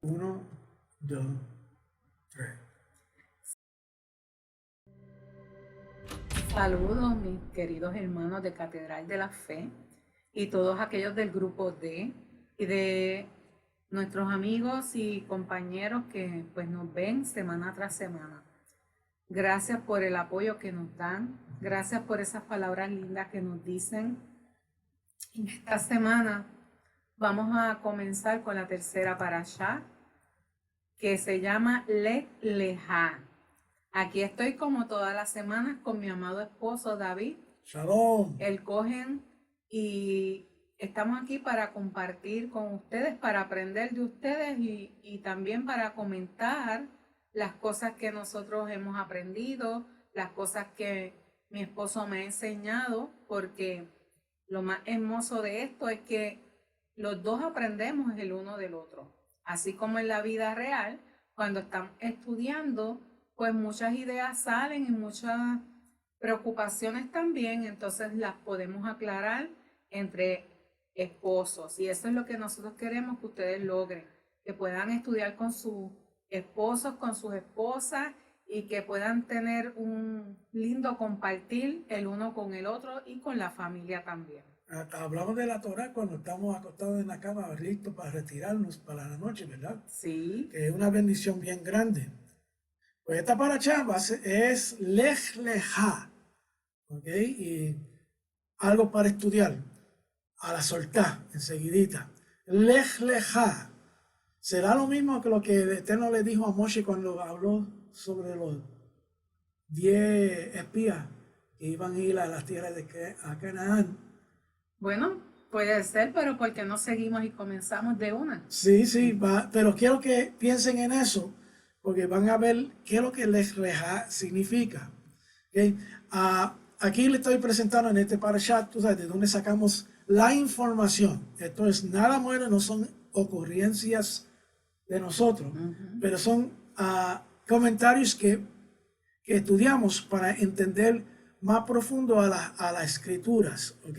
Uno, dos, tres. Saludos, mis queridos hermanos de Catedral de la Fe y todos aquellos del grupo D y de nuestros amigos y compañeros que pues nos ven semana tras semana. Gracias por el apoyo que nos dan, gracias por esas palabras lindas que nos dicen. En esta semana vamos a comenzar con la tercera parashá, que se llama Lech Lejá. Aquí estoy como todas las semanas con mi amado esposo David, Shalom. el Cohen, y estamos aquí para compartir con ustedes, para aprender de ustedes y también para comentar las cosas que nosotros hemos aprendido, las cosas que mi esposo me ha enseñado, porque lo más hermoso de esto es que los dos aprendemos el uno del otro. Así como en la vida real, cuando estamos estudiando, pues muchas ideas salen y muchas preocupaciones también, entonces las podemos aclarar entre esposos. Y eso es lo que nosotros queremos que ustedes logren, que puedan estudiar con sus esposos, con sus esposas y que puedan tener un lindo compartir el uno con el otro y con la familia también. Hablamos de la Torah cuando estamos acostados en la cama, listos para retirarnos para la noche, ¿verdad? Sí. Que es una bendición bien grande. Pues esta paracha es Lech Lejá, ¿ok? Y algo para estudiar, a la soltá, enseguidita. Lech Lejá. ¿Será lo mismo que lo que el Eterno le dijo a Moshe cuando habló sobre los 10 espías que iban a ir a las tierras de Canaán? Bueno, puede ser, pero ¿por qué no seguimos y comenzamos de una? Sí, pero quiero que piensen en eso, porque van a ver qué es lo que les reja significa. ¿Okay? Aquí le estoy presentando en este parashat, tú sabes, de dónde sacamos la información. Esto es nada bueno, no son ocurrencias de nosotros, pero son comentarios que estudiamos para entender más profundo a las escrituras, ¿ok?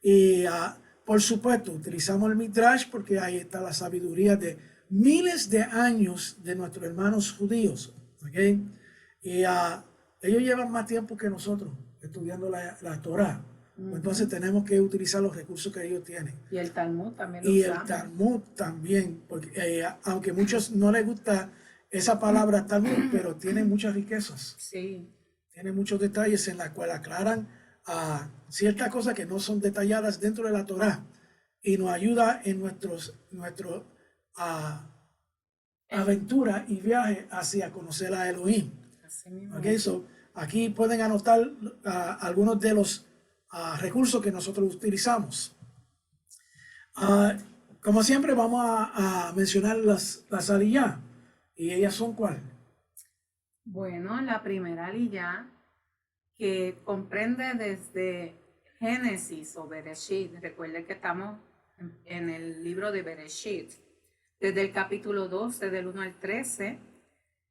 Y por supuesto, utilizamos el Midrash porque ahí está la sabiduría de miles de años de nuestros hermanos judíos, ¿ok? Y ellos llevan más tiempo que nosotros estudiando la Torah. Entonces tenemos que utilizar los recursos que ellos tienen. Y el Talmud también lo Y el usamos. Talmud también, porque aunque a muchos no les gusta esa palabra Talmud, pero tiene muchas riquezas. Sí. Tiene muchos detalles en la cual aclaran ciertas cosas que no son detalladas dentro de la Torá y nos ayuda en nuestro aventura y viaje hacia conocer a Elohim. Okay, so, aquí pueden anotar algunos de los recursos que nosotros utilizamos. Como siempre, vamos a mencionar las aliyah. ¿Y ellas son cuáles? Bueno, la primera aliyah, que comprende desde Génesis o Bereshit. Recuerden que estamos en el libro de Bereshit. Desde el capítulo 12, del 1 al 13.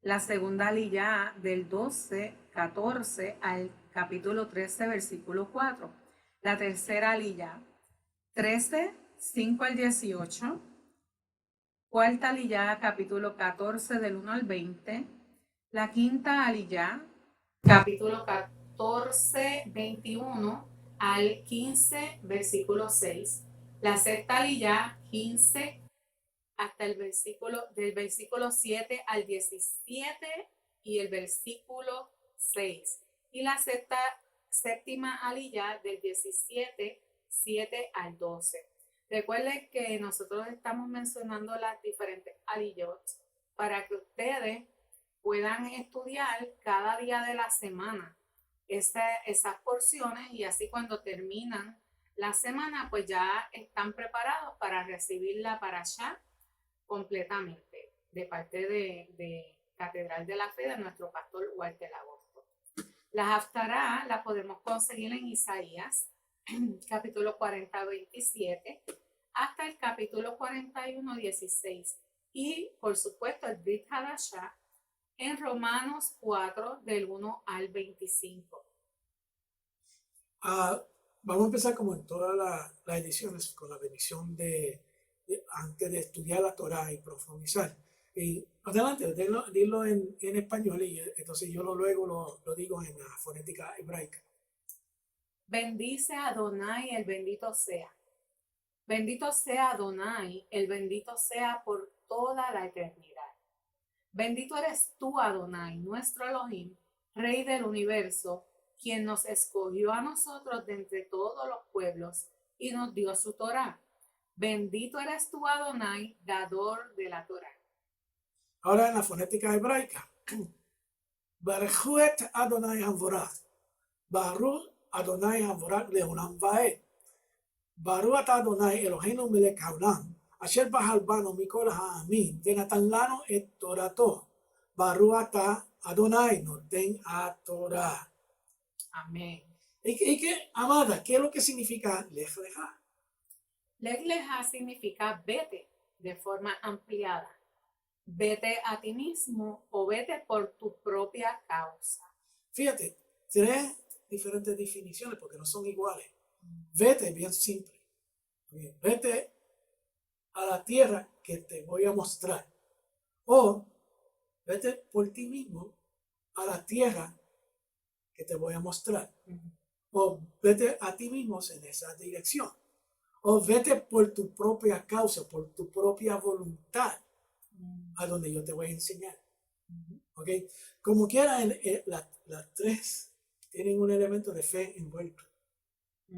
La segunda aliyah del 12, 14 al capítulo 13, versículo 4. La tercera aliyah, 13, 5 al 18. Cuarta aliyah, capítulo 14, del 1 al 20. La quinta aliyah, capítulo 14, 21 al 15, versículo 6. La sexta aliyah, 15 hasta el del versículo 7 al 17 y el versículo 6. Y la séptima aliyah del 17, 7 al 12. Recuerden que nosotros estamos mencionando las diferentes aliyot para que ustedes puedan estudiar cada día de la semana esas porciones, y así cuando terminan la semana pues ya están preparados para recibir la parashá completamente de parte de Catedral de la Fe de nuestro pastor Walter Agosto. La Haftará la podemos conseguir en Isaías, capítulo 40, 27, hasta el capítulo 41, 16. Y, por supuesto, el Brit Hadashah en Romanos 4, del 1 al 25. Vamos a empezar como en todas las ediciones con la bendición de antes de estudiar la Torah y profundizar. Y adelante, dilo en español y entonces yo luego lo digo en la fonética hebraica. Bendice a Adonai, el bendito sea. Bendito sea Adonai, el bendito sea por toda la eternidad. Bendito eres tú, Adonai, nuestro Elohim, Rey del universo, quien nos escogió a nosotros de entre todos los pueblos y nos dio su Torah. Bendito eres tú, Adonai, dador de la Torah. Ahora en la fonética hebraica. Baruch Adonai Hamvorach. Baruch Adonai Hamvorach Leolam Vaed. Baruch Adonai Eloheinu melech haolam. Asher bahal banu mikol ha'amim. Venatan lanu et torato. Baruch Adonai noten HaTorah. Amén. Y que, amada, ¿qué es lo que significa Lech Lecha? Lech Lecha significa vete de forma ampliada. Vete a ti mismo o vete por tu propia causa. Fíjate, 3 diferentes definiciones porque no son iguales. Vete, bien simple. Vete a la tierra que te voy a mostrar. O vete por ti mismo a la tierra que te voy a mostrar. O vete a ti mismo en esa dirección. O vete por tu propia causa, por tu propia voluntad, a donde yo te voy a enseñar. ¿Ok? Como quiera, las 3 tienen un elemento de fe envuelto.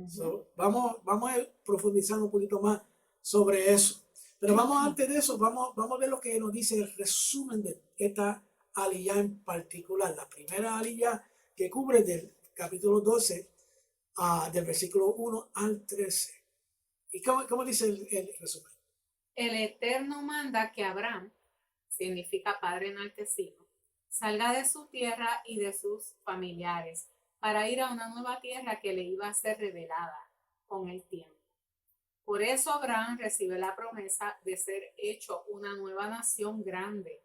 So, vamos a profundizar un poquito más sobre eso. Pero antes de eso, vamos a ver lo que nos dice el resumen de esta aliyá en particular. La primera aliyá que cubre del capítulo 12, del versículo 1 al 13. ¿Y cómo dice el resumen? El Eterno manda que Abraham, significa Padre enaltecido, salga de su tierra y de sus familiares para ir a una nueva tierra que le iba a ser revelada con el tiempo. Por eso Abraham recibe la promesa de ser hecho una nueva nación grande,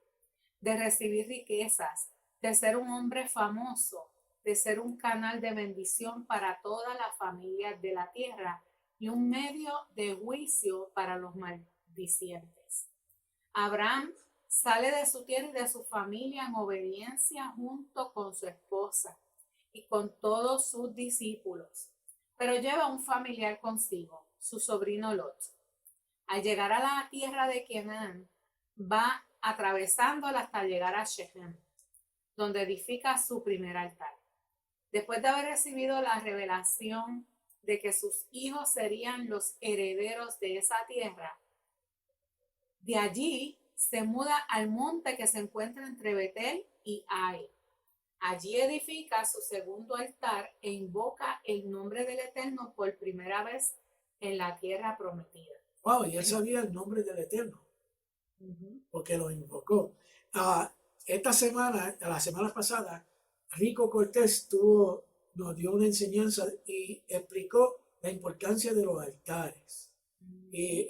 de recibir riquezas, de ser un hombre famoso, de ser un canal de bendición para todas las familias de la tierra y un medio de juicio para los maldicientes. Abraham sale de su tierra y de su familia en obediencia junto con su esposa y con todos sus discípulos, pero lleva un familiar consigo, su sobrino Lot. Al llegar a la tierra de Canaán, va atravesándola hasta llegar a Shechem, donde edifica su primer altar. Después de haber recibido la revelación de que sus hijos serían los herederos de esa tierra, de allí se muda al monte que se encuentra entre Betel y Ai. Allí edifica su segundo altar e invoca el nombre del Eterno por primera vez en la tierra prometida. Wow, y él sabía el nombre del Eterno, porque lo invocó. Esta semana, la semana pasada, Rico Cortés nos dio una enseñanza y explicó la importancia de los altares. Y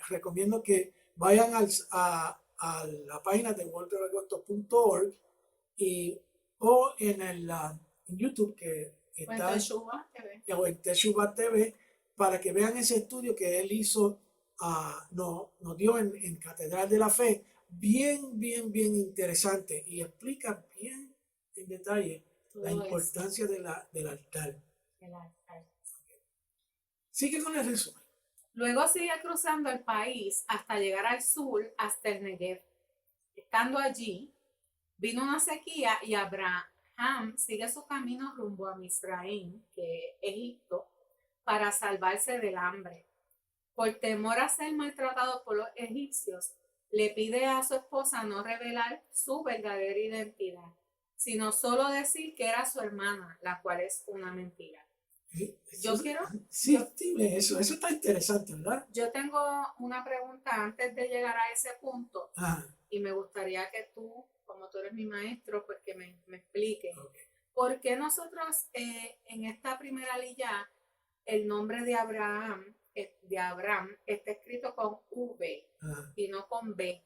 recomiendo que vayan a la página de walteragosto.org o en YouTube que está en Teshuvah TV para que vean ese estudio que él hizo, nos dio en Catedral de la Fe, bien interesante y explica bien en detalle la importancia del altar. Sigue con el resumen. Luego sigue cruzando el país hasta llegar al sur, hasta el Negev. Estando allí, vino una sequía y Abraham sigue su camino rumbo a Misraim, que es Egipto, para salvarse del hambre. Por temor a ser maltratado por los egipcios, le pide a su esposa no revelar su verdadera identidad, sino solo decir que era su hermana, la cual es una mentira. Sí, dime eso está interesante, ¿verdad? Yo tengo una pregunta antes de llegar a ese punto y me gustaría que tú, como tú eres mi maestro, pues que me expliques. Okay. ¿Por qué nosotros en esta primera aliyá el nombre de Abraham está escrito con V y no con B?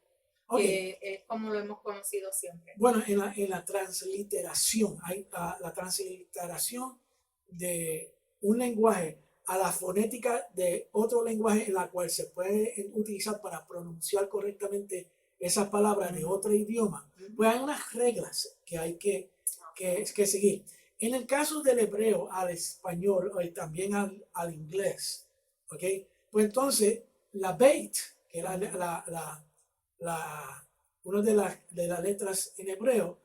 Que es como lo hemos conocido siempre. Bueno, en la transliteración, hay la transliteración de un lenguaje a la fonética de otro lenguaje en la cual se puede utilizar para pronunciar correctamente esas palabras de otro idioma, pues hay unas reglas que hay que seguir. En el caso del hebreo al español y también al inglés, ¿ok? Pues entonces la beit, que era una de las letras en hebreo,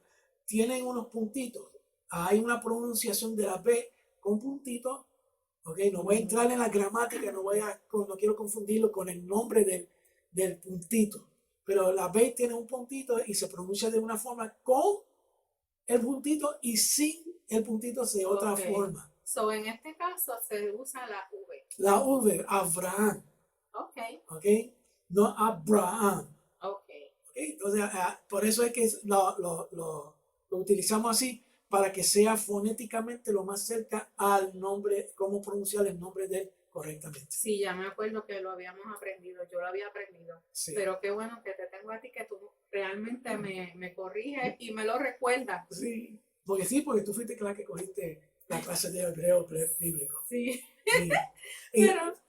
tienen unos puntitos. Hay una pronunciación de la B con puntitos. Okay, no voy a entrar en la gramática, no quiero confundirlo con el nombre del puntito. Pero la B tiene un puntito y se pronuncia de una forma con el puntito y sin el puntito de otra forma. So, en este caso se usa la V. La V, Abraham. Ok. No Abraham. Okay. Entonces, por eso es que lo utilizamos así, para que sea fonéticamente lo más cerca al nombre, cómo pronunciar el nombre de él correctamente. Sí, ya me acuerdo que lo habíamos aprendido, yo lo había aprendido, Sí. Pero qué bueno que te tengo a ti, que tú realmente me corriges y me lo recuerdas. Sí, porque tú fuiste la que cogiste la clase de hebreo bíblico. Sí.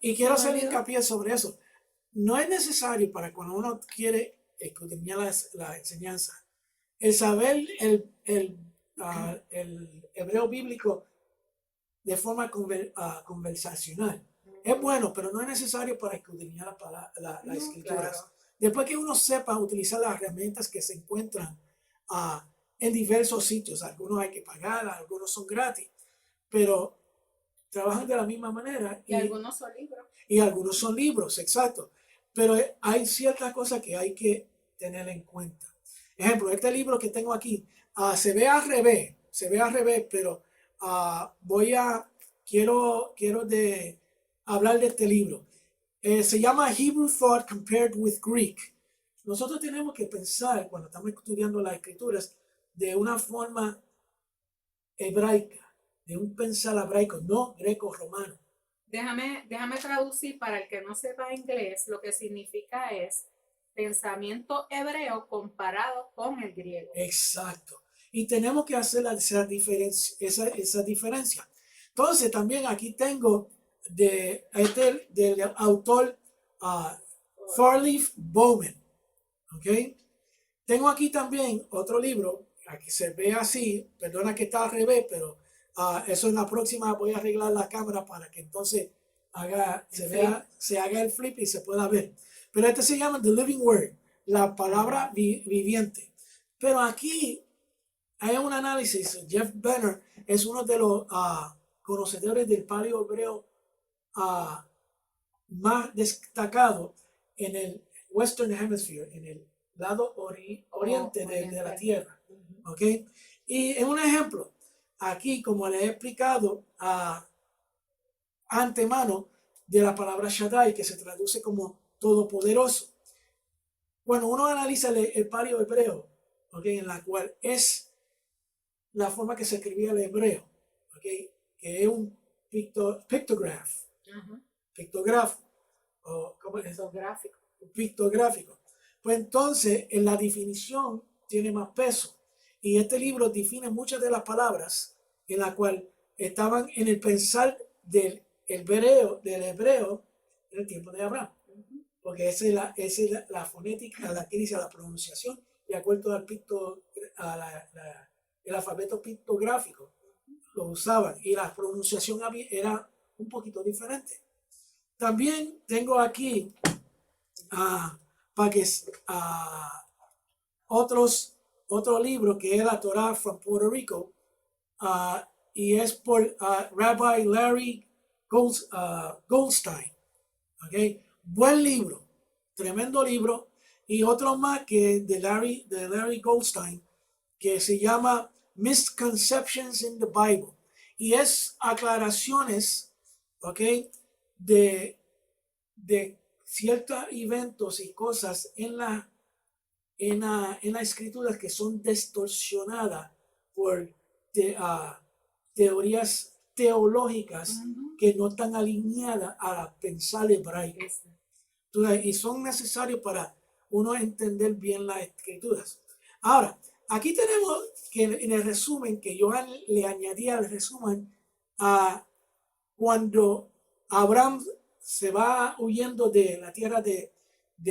Y quiero hacer hincapié sobre eso. No es necesario para cuando uno quiere escudriñar la enseñanza, el saber el hebreo bíblico de forma conversacional. Es bueno, pero no es necesario para escudriñar las escrituras. Claro. Después que uno sepa utilizar las herramientas que se encuentran en diversos sitios, algunos hay que pagar, algunos son gratis, pero trabajan de la misma manera. Y algunos son libros. Y algunos son libros, exacto. Pero hay ciertas cosas que hay que tener en cuenta. Ejemplo, este libro que tengo aquí se ve al revés, pero quiero hablar de este libro. Se llama Hebrew Thought Compared with Greek. Nosotros tenemos que pensar, cuando estamos estudiando las escrituras, de una forma hebraica, de un pensar hebraico, no greco-romano. Déjame traducir para el que no sepa inglés. Lo que significa es pensamiento hebreo comparado con el griego. Exacto. Y tenemos que hacer esa diferencia. Entonces, también aquí tengo del autor Thorleif Bowman. ¿Ok? Tengo aquí también otro libro, aquí se ve así, perdona que está al revés, pero eso en la próxima voy a arreglar la cámara para que entonces se haga el flip y se pueda ver. Pero este se llama The Living Word, la palabra viviente. Pero aquí hay un análisis. Jeff Benner es uno de los conocedores del paleo hebreo más destacado en el Western Hemisphere, en el lado oriente de la Tierra. ¿Ok? Y en un ejemplo, aquí como les he explicado antemano, de la palabra Shaddai, que se traduce como todopoderoso. Bueno, uno analiza el paleo hebreo, ¿okay? En la cual es la forma que se escribía el hebreo, ¿okay? Que es un pictograph, pictógrafo, o ¿cómo es? Pictográfico. Pues entonces, en la definición tiene más peso. Y este libro define muchas de las palabras en la cual estaban en el pensar del hebreo en el tiempo de Abraham. Porque esa es la fonética, la que dice la pronunciación, de acuerdo el alfabeto pictográfico. Lo usaban y la pronunciación era un poquito diferente. También tengo aquí otro libro que es la Torah from Puerto Rico, y es por Rabbi Larry Goldstein. ¿Okay? Buen libro, tremendo libro. Y otro más que de Larry Goldstein, que se llama Misconceptions in the Bible. Y es aclaraciones, ¿okay? de ciertos eventos y cosas en la escritura que son distorsionadas por teorías teológicas que no están alineadas a pensar hebraico. Y son necesarios para uno entender bien las escrituras. Ahora, aquí tenemos que en el resumen que yo le añadí al resumen, cuando Abraham se va huyendo de la tierra de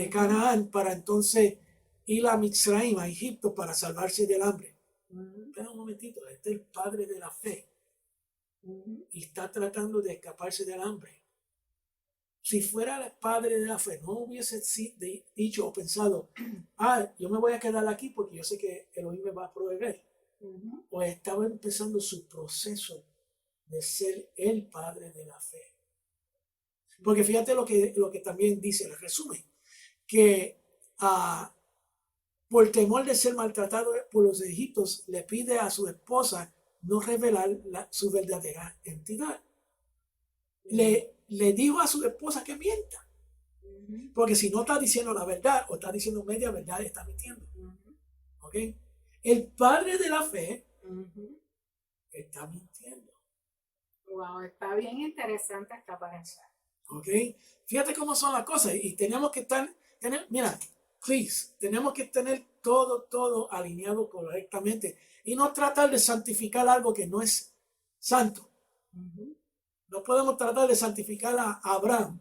Canaán para entonces ir a Mitzrayim, a Egipto, para salvarse del hambre. Espera un momentito, este es el padre de la fe y está tratando de escaparse del hambre. Si fuera el padre de la fe, no hubiese dicho o pensado, yo me voy a quedar aquí porque yo sé que Elohim me va a proveer. Pues estaba empezando su proceso de ser el padre de la fe. Porque fíjate lo que también dice el resumen, que por temor de ser maltratado por los egipcios, le pide a su esposa no revelar su verdadera identidad. Le dijo a su esposa que mienta. Porque si no está diciendo la verdad o está diciendo media verdad, está mintiendo. ¿Ok? El padre de la fe está mintiendo. Wow, está bien interesante esta pareja. ¿Ok? Fíjate cómo son las cosas. Y tenemos que mira, please, tenemos que tener todo alineado correctamente. Y no tratar de santificar algo que no es santo. No podemos tratar de santificar a Abraham.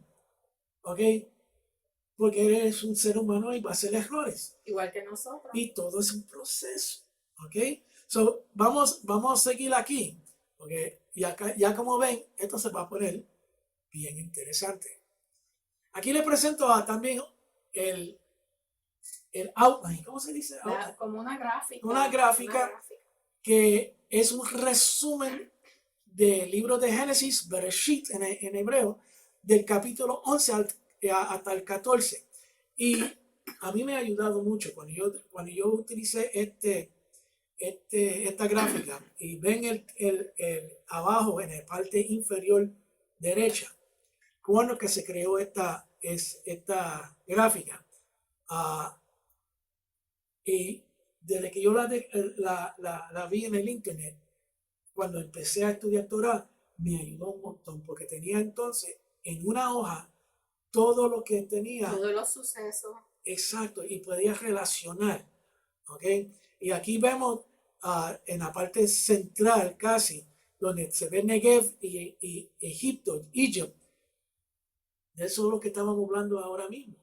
¿Ok? Porque él es un ser humano y va a hacer errores. Igual que nosotros. Y todo es un proceso. ¿Ok? So, vamos a seguir aquí. Porque ya como ven, esto se va a poner bien interesante. Aquí les presento también el outline. ¿Cómo se dice? Como una gráfica. Una gráfica que es un resumen del libro de Génesis, Bereshit en hebreo, del capítulo 11 hasta el 14. Y a mí me ha ayudado mucho cuando yo utilicé esta gráfica y ven el abajo en la parte inferior derecha, cuando que se creó esta gráfica. Y desde que yo la vi en el internet, cuando empecé a estudiar Torah, me ayudó un montón, porque tenía entonces en una hoja todo lo que tenía. Todos los sucesos. Exacto, y podía relacionar. ¿Ok? Y aquí vemos en la parte central casi, donde se ve Negev y Egipto, Egypt. De eso es lo que estábamos hablando ahora mismo.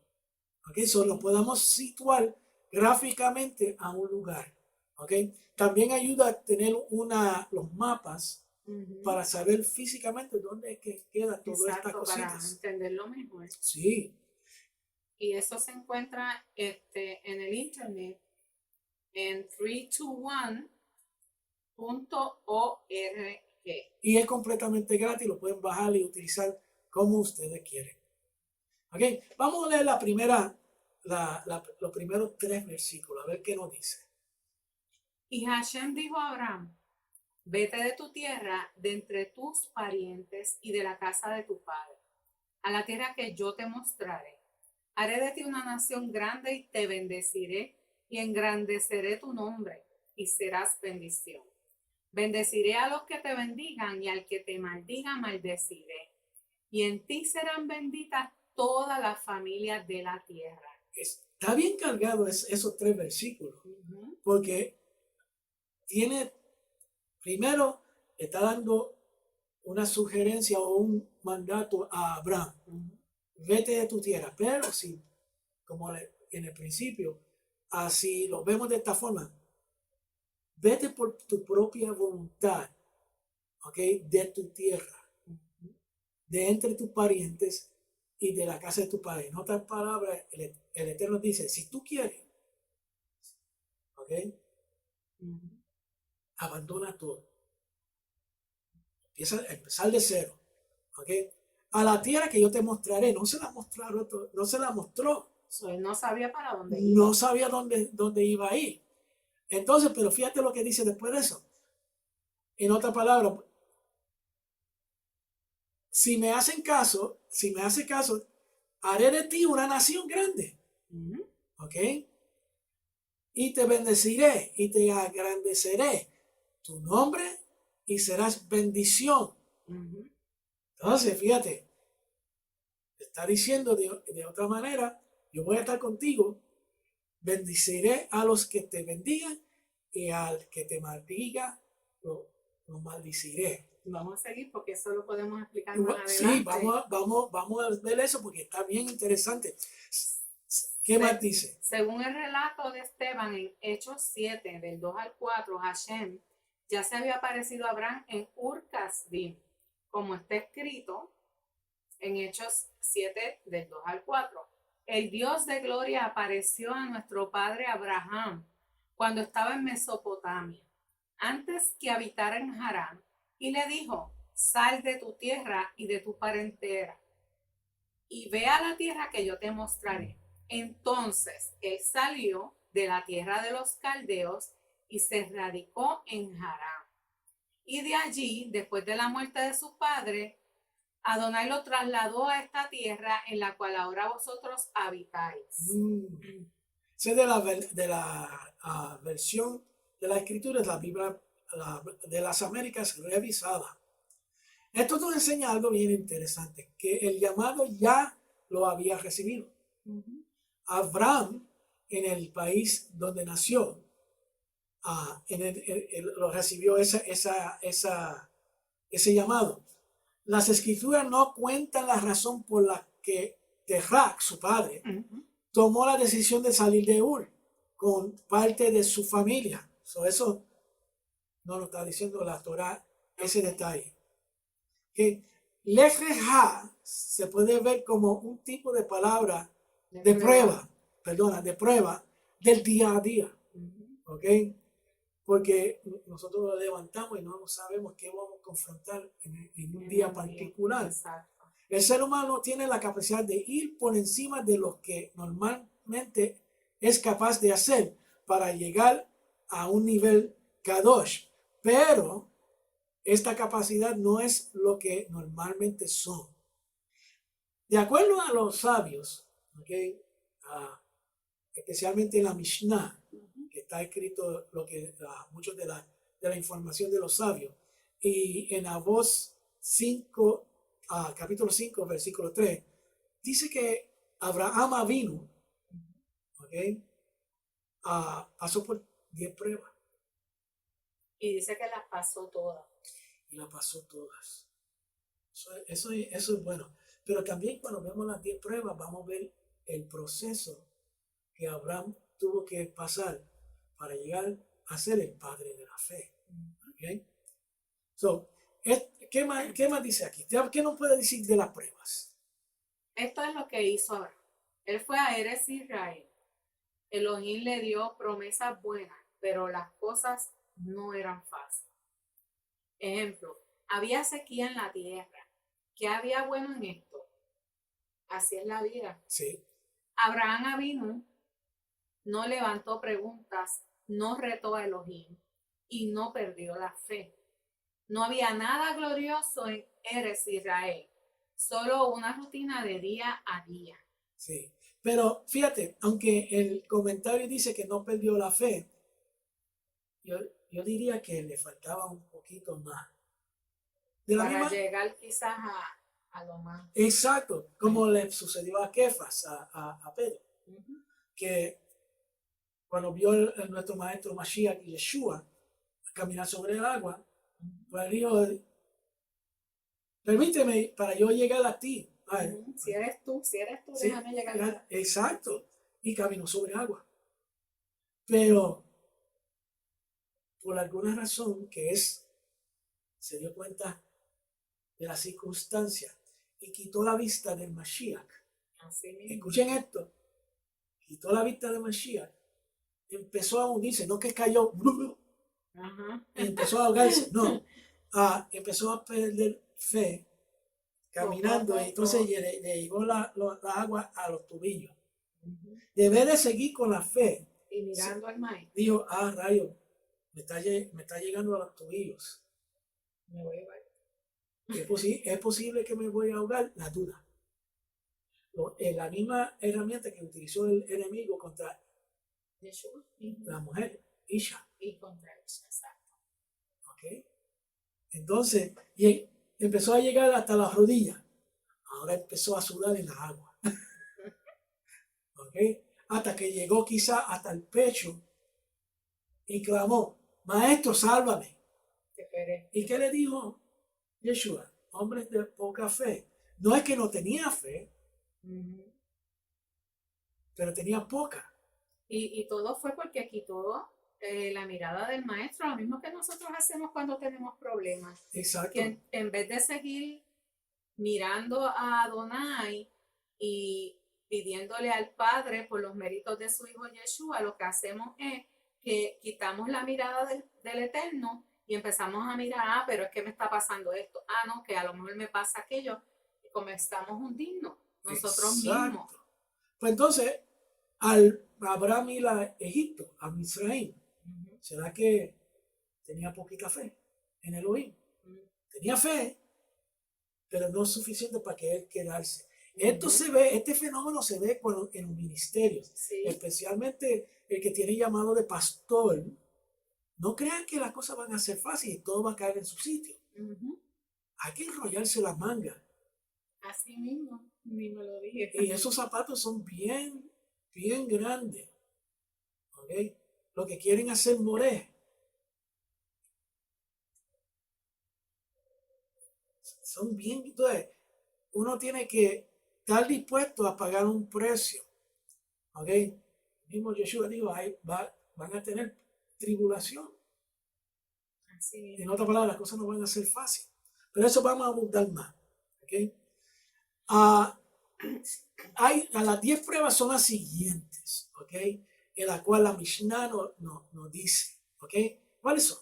¿Ok? Solo podamos situar gráficamente a un lugar. ¿Ok? También ayuda a tener los mapas para saber físicamente dónde es que queda todas estas cositas. Para entenderlo mejor. Sí. Y eso se encuentra en el internet en 321.org. Y es completamente gratis, lo pueden bajar y utilizar como ustedes quieren. ¿Ok? Vamos a leer los primeros 3 versículos, a ver qué nos dice. Y Hashem dijo a Abraham, vete de tu tierra, de entre tus parientes y de la casa de tu padre, a la tierra que yo te mostraré. Haré de ti una nación grande y te bendeciré y engrandeceré tu nombre y serás bendición. Bendeciré a los que te bendigan y al que te maldiga maldeciré. Y en ti serán benditas todas las familias de la tierra. Está bien cargado esos 3 versículos, porque primero está dando una sugerencia o un mandato a Abraham. Vete de tu tierra, pero sí, como en el principio, así lo vemos de esta forma, vete por tu propia voluntad, ¿ok? De tu tierra, de entre tus parientes y de la casa de tu padre. En otras palabras, el Eterno dice, si tú quieres, ¿ok? Abandona todo. Empieza a empezar de cero, ¿ok? A la tierra que yo te mostraré, no se la mostró. Él no sabía para dónde iba. No sabía dónde iba a ir. Entonces, pero fíjate lo que dice después de eso. En otras palabras, si me hace caso, haré de ti una nación grande. ¿Ok? Y te bendeciré y te agrandeceré tu nombre y serás bendición. Entonces, fíjate, está diciendo de otra manera, yo voy a estar contigo, bendeciré a los que te bendigan y al que te maldiga, lo maldiciré. Vamos a seguir porque eso lo podemos explicar Igual- más Sí, adelante. vamos a ver eso porque está bien interesante. ¿Qué más dice? Según el relato de Esteban en Hechos 7, del 2 al 4, Hashem ya se había aparecido a Abraham en Ur-Kasdim, como está escrito en Hechos 7, del 2 al 4. El Dios de gloria apareció a nuestro padre Abraham cuando estaba en Mesopotamia, antes que habitara en Harán, y le dijo: sal de tu tierra y de tu parentela y ve a la tierra que yo te mostraré. Entonces él salió de la tierra de los caldeos y se radicó en Harán. Y de allí, después de la muerte de su padre, Adonai lo trasladó a esta tierra en la cual ahora vosotros habitáis. Sé de la versión de la escritura de la Biblia de las Américas revisada. Esto nos enseña algo bien interesante, que el llamado ya lo había recibido. Abraham, en el país donde nació, lo recibió ese llamado. Las escrituras no cuentan la razón por la que Terach, su padre, tomó la decisión de salir de Ur con parte de su familia. Eso no lo está diciendo la Torah, ese detalle. Que Lech Lecha se puede ver como un tipo de palabra de prueba, de prueba del día a día. ¿Ok? Porque nosotros lo levantamos y no sabemos qué vamos a confrontar en un día particular. Exacto. El ser humano tiene la capacidad de ir por encima de lo que normalmente es capaz de hacer para llegar a un nivel kadosh, pero esta capacidad no es lo que normalmente son. De acuerdo a los sabios, ¿okay? Especialmente en la Mishnah, que está escrito mucho de la información de los sabios, y en Amós 5, capítulo 5, versículo 3, dice que Abraham Avinu, ¿okay? Pasó por 10 pruebas. Y dice que las pasó todas. Y las pasó todas. Eso es bueno. Pero también cuando vemos las 10 pruebas, vamos a ver el proceso que Abraham tuvo que pasar para llegar a ser el padre de la fe. ¿Okay? ¿Qué más dice aquí? ¿Qué nos puede decir de las pruebas? Esto es lo que hizo Abraham. Él fue a Eretz Israel. Elohim le dio promesas buenas, pero las cosas no eran fáciles. Ejemplo, había sequía en la tierra. ¿Qué había bueno en esto? Así es la vida. Sí. Abraham Avinu no levantó preguntas, no retó a Elohim y no perdió la fe. No había nada glorioso en Eretz Israel, solo una rutina de día a día. Sí, pero fíjate, aunque el comentario dice que no perdió la fe, yo diría que le faltaba un poquito más. Para llegar quizás a lo más. Exacto, como le sucedió a Kefas, a Pedro, que cuando vio nuestro maestro Mashiach y Yeshua caminar sobre el agua, pues dijo: permíteme para yo llegar a ti. Si eres tú, sí, déjame llegar. Exacto, y caminó sobre agua. Pero por alguna razón se dio cuenta de la circunstancia y quitó la vista del Mashiach. Escuchen esto, quitó la vista del Mashiach, empezó a hundirse, no que cayó, empezó a ahogarse, no, empezó a perder fe caminando, y entonces le llegó la agua a los tobillos. Debe de seguir con la fe y mirando al mar, dijo: rayo, me está llegando a los tobillos, me voy a ahogar. ¿Es posible que me voy a ahogar? La duda. La misma herramienta que utilizó el enemigo contra Yeshua, la mujer, Isha. Y contra Isha, exacto. ¿Ok? Entonces, y empezó a llegar hasta las rodillas. Ahora empezó a sudar en la agua. ¿Ok? Hasta que llegó quizá hasta el pecho y clamó: maestro, sálvame. ¿Y qué le dijo Yeshua, hombres de poca fe. No es que no tenía fe, Ujú. pero tenía poca. Y todo fue porque quitó la mirada del maestro, lo mismo que nosotros hacemos cuando tenemos problemas. Que Exacto. en vez de seguir mirando a Adonai y pidiéndole al Padre por los méritos de su hijo Yeshua, lo que hacemos es que quitamos la mirada del Eterno y empezamos a mirar, pero es que me está pasando esto, no, que a lo mejor me pasa aquello, y comenzamos a hundirnos nosotros mismos. Exacto. Pues entonces, al Abraham ir a Egipto, a Misraim, Ujú, ¿será que tenía poquita fe en Elohim? Tenía fe, pero no suficiente para que él quedarse. Esto se ve, este fenómeno se ve en los ministerios, sí, especialmente el que tiene llamado de pastor. No crean que las cosas van a ser fáciles y todo va a caer en su sitio. ujú, Hay que enrollarse las mangas. así mismo, ni me lo dije. Y esos zapatos son bien, bien grandes. ¿Ok? Lo que quieren hacer moré. Son bien. Entonces, uno tiene que estar dispuesto a pagar un precio. ¿Ok? Mismo Yeshua dijo, van a tener tribulación. Así En mismo. otras palabras, las cosas no van a ser fáciles. Pero eso vamos a abundar más. ¿Ok? Ah, a las 10 pruebas son las siguientes. ¿Ok? En la cual la Mishnah nos dice. ¿Ok? ¿Cuáles son?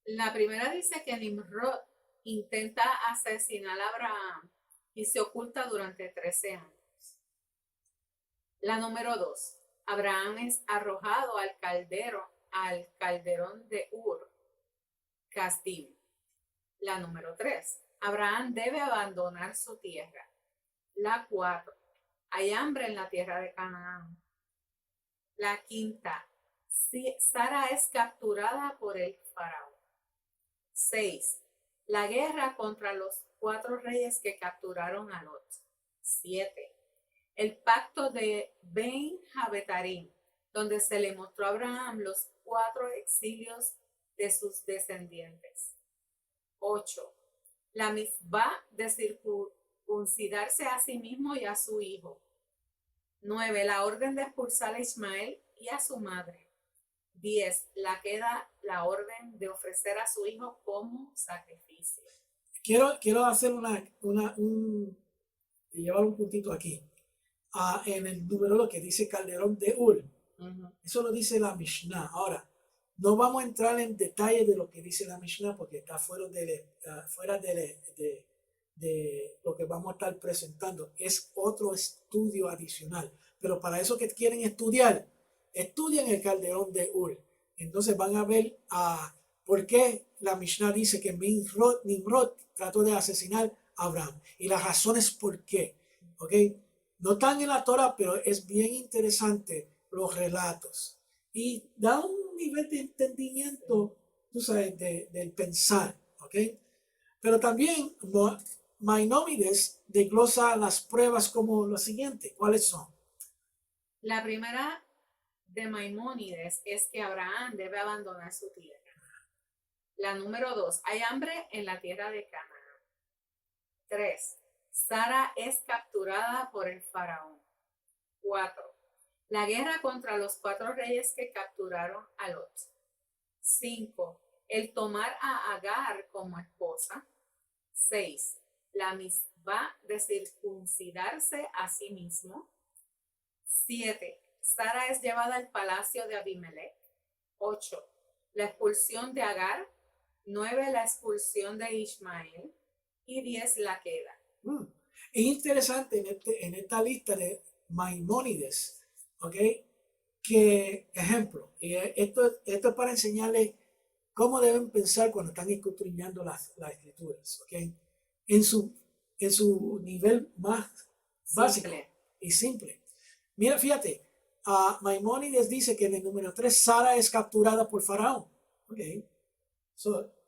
La primera dice que Nimrod intenta asesinar a Abraham y se oculta durante 13 años. La número 2, Abraham es arrojado al calderón de Ur, Kasdim. La número 3, Abraham debe abandonar su tierra. La 4, hay hambre en la tierra de Canaán. La quinta, Sara es capturada por el faraón. 6. La guerra contra los 4 reyes que capturaron a Lot. 7. El pacto de Ben Habetarim, donde se le mostró a Abraham los 4 exilios de sus descendientes. 8. La misbah de circuncidarse a sí mismo y a su hijo. 9. La orden de expulsar a Ismael y a su madre. 10. La orden de ofrecer a su hijo como sacrificio. Quiero hacer llevar un puntito aquí. En el número que dice Calderón de Ur. Eso lo dice la Mishnah. Ahora, no vamos a entrar en detalle de lo que dice la Mishnah porque está fuera de lo que vamos a estar presentando. Es otro estudio adicional. Pero para eso que quieren estudiar, estudien el Calderón de Ur. Entonces van a ver por qué la Mishnah dice que Nimrod trató de asesinar a Abraham y las razones por qué. ¿Ok? No están en la Torah, pero es bien interesante los relatos. Y da un nivel de entendimiento, tú sabes, del pensar. ¿Ok? Pero también Maimónides desglosa las pruebas como lo siguiente. ¿Cuáles son? La primera de Maimónides es que Abraham debe abandonar su tierra. La número 2, hay hambre en la tierra de Canaán. 3, Sara es capturada por el faraón. 4, la guerra contra los 4 reyes que capturaron a Lot. 5, el tomar a Agar como esposa. 6, la misbah de circuncidarse a sí mismo. 7, Sara es llevada al palacio de Abimelech. 8, la expulsión de Agar. 9, la expulsión de Ismael. Y 10, la queda. Es interesante en esta lista de Maimónides, ¿ok? Que, ejemplo, esto es para enseñarles cómo deben pensar cuando están escudriñando las escrituras, ¿ok? En su, en su nivel más básico y simple. Mira, fíjate, Maimónides dice que en el número 3 Sara es capturada por Faraón, ¿ok?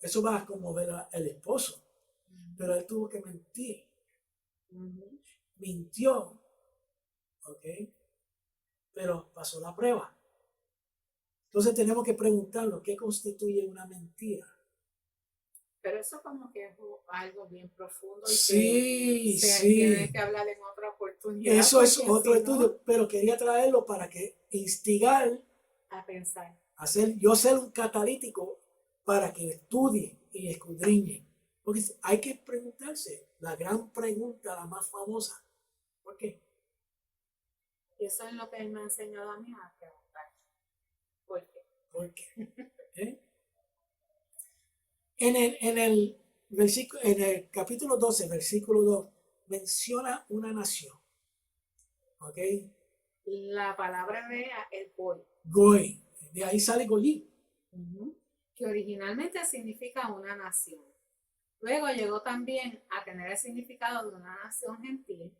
Eso va a conmover al esposo, pero él tuvo que mentir. Mintió, ¿ok? Pero pasó la prueba. Entonces tenemos que preguntarnos qué constituye una mentira. Pero eso como que es algo bien profundo y Sí, que se tiene sí. que hablar en otra oportunidad Eso es porque otro si no, estudio, pero quería traerlo para que instigar a pensar. yo ser un catalítico para que estudien y escudriñen. Porque hay que preguntarse la gran pregunta, la más famosa. ¿Por qué? Y eso es lo que él me ha enseñado a mí a preguntar. ¿Por qué? ¿Por qué? ¿Eh? En el capítulo 12, versículo 2, menciona una nación. ¿Ok? La palabra hebrea es Goy, Goy. De ahí sale Goyim. que originalmente significa una nación. Luego llegó también a tener el significado de una nación gentil,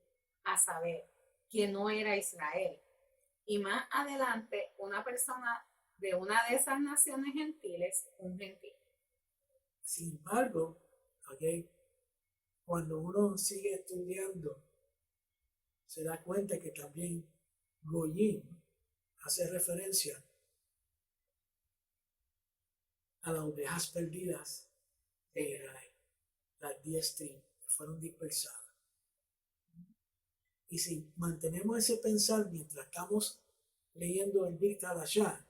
a saber, que no era Israel. Y más adelante, una persona de una de esas naciones gentiles, un gentil. Sin embargo, ¿ok? Cuando uno sigue estudiando, se da cuenta que también Goyim hace referencia a las ovejas perdidas de Israel, las 10 tribus que fueron dispersadas. Y si mantenemos ese pensar mientras estamos leyendo el Brit Hadashah,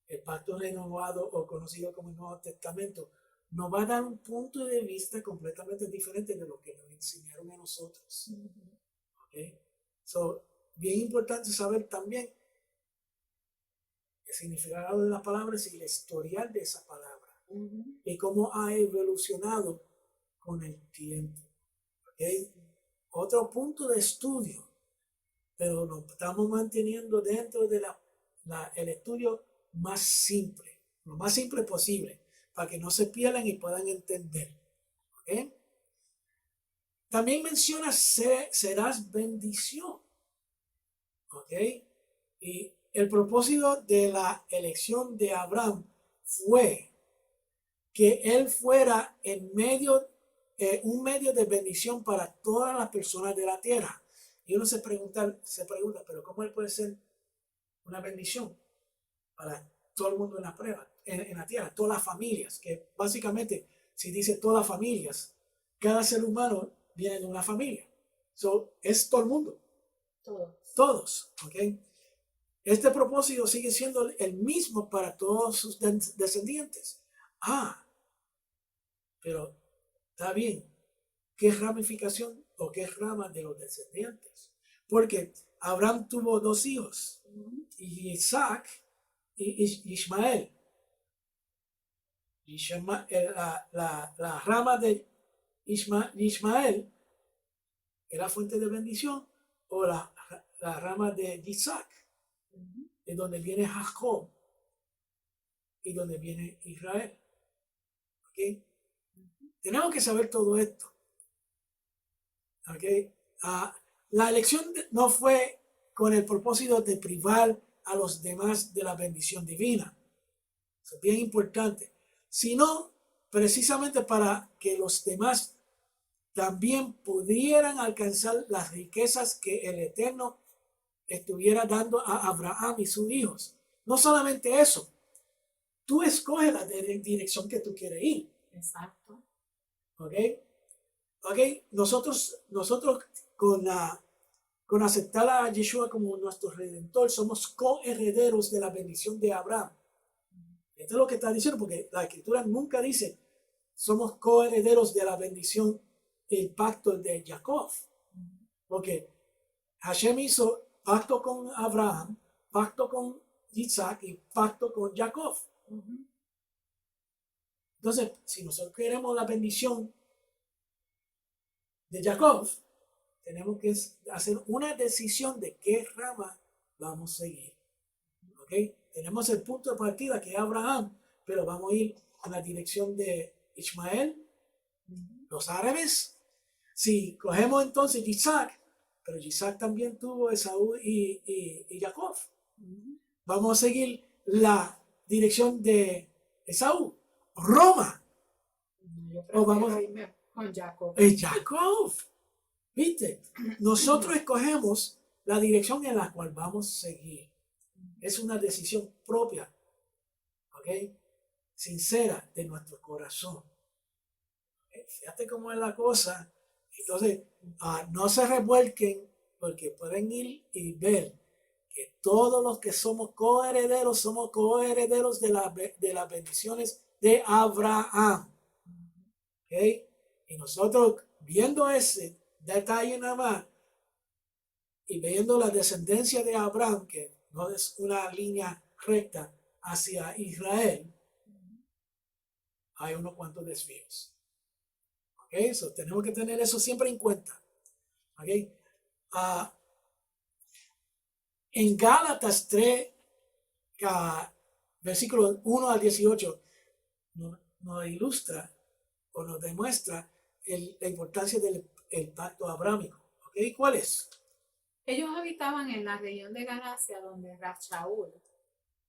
el pacto renovado o conocido como el Nuevo Testamento, nos va a dar un punto de vista completamente diferente de lo que nos enseñaron a nosotros. ¿Okay? So, bien importante saber también el significado de las palabras y el historial de esa palabra y cómo ha evolucionado con el tiempo. ¿Okay? Otro punto de estudio, pero lo estamos manteniendo dentro de el estudio más simple, lo más simple posible, para que no se pierdan y puedan entender. ¿Okay? También menciona serás bendición. ¿Ok? Y el propósito de la elección de Abraham fue que él fuera un medio de bendición para todas las personas de la tierra. Y uno se pregunta, pero ¿cómo él puede ser una bendición para todo el mundo en la prueba, en la tierra, todas las familias? Que básicamente, si dice todas las familias, cada ser humano viene de una familia. Es todo el mundo. Todos, ¿ok? Este propósito sigue siendo el mismo para todos sus descendientes. Pero está bien. ¿Qué ramificación o qué rama de los descendientes? Porque Abraham tuvo 2 hijos, Isaac y Ismael. La rama de Ismael era fuente de bendición o la rama de Isaac, de donde viene Jacob y donde viene Israel. ¿Okay? Tenemos que saber todo esto. ¿Okay? La elección no fue con el propósito de privar a los demás de la bendición divina. Eso es bien importante. Sino precisamente para que los demás también pudieran alcanzar las riquezas que el Eterno estuviera dando a Abraham y sus hijos. No solamente eso, tú escoges la dirección que tú quieres ir. Exacto. ¿Ok? ¿Ok? Nosotros con aceptar a Yeshua como nuestro redentor, somos coherederos de la bendición de Abraham. Esto es lo que está diciendo, porque la escritura nunca dice somos coherederos de la bendición, el pacto de Jacob. Porque Hashem hizo pacto con Abraham, pacto con Isaac y pacto con Jacob. Entonces, si nosotros queremos la bendición de Jacob, tenemos que hacer una decisión de qué rama vamos a seguir. ¿Okay? Tenemos el punto de partida que es Abraham, pero vamos a ir en la dirección de Ismael, los árabes. Si cogemos entonces Isaac, pero Isaac también tuvo Esaú y Jacob. Vamos a seguir la dirección de Esaú, Roma. O vamos a irme con Jacob. Jacob. ¿Viste? Nosotros escogemos la dirección en la cual vamos a seguir. Es una decisión propia, ¿ok? Sincera de nuestro corazón. Fíjate cómo es la cosa. Entonces, no se revuelquen porque pueden ir y ver que todos los que somos coherederos de las bendiciones de Abraham. ¿Okay? Y nosotros viendo ese detalle nada más y viendo la descendencia de Abraham, que no es una línea recta hacia Israel, hay unos cuantos desvíos. ¿Ok? So, tenemos que tener eso siempre en cuenta. ¿Ok? En Gálatas 3, versículos 1 al 18, nos ilustra o nos demuestra la importancia del pacto abrámico. ¿Ok? ¿Cuál es? Ellos habitaban en la región de Galacia donde Rafchaúl,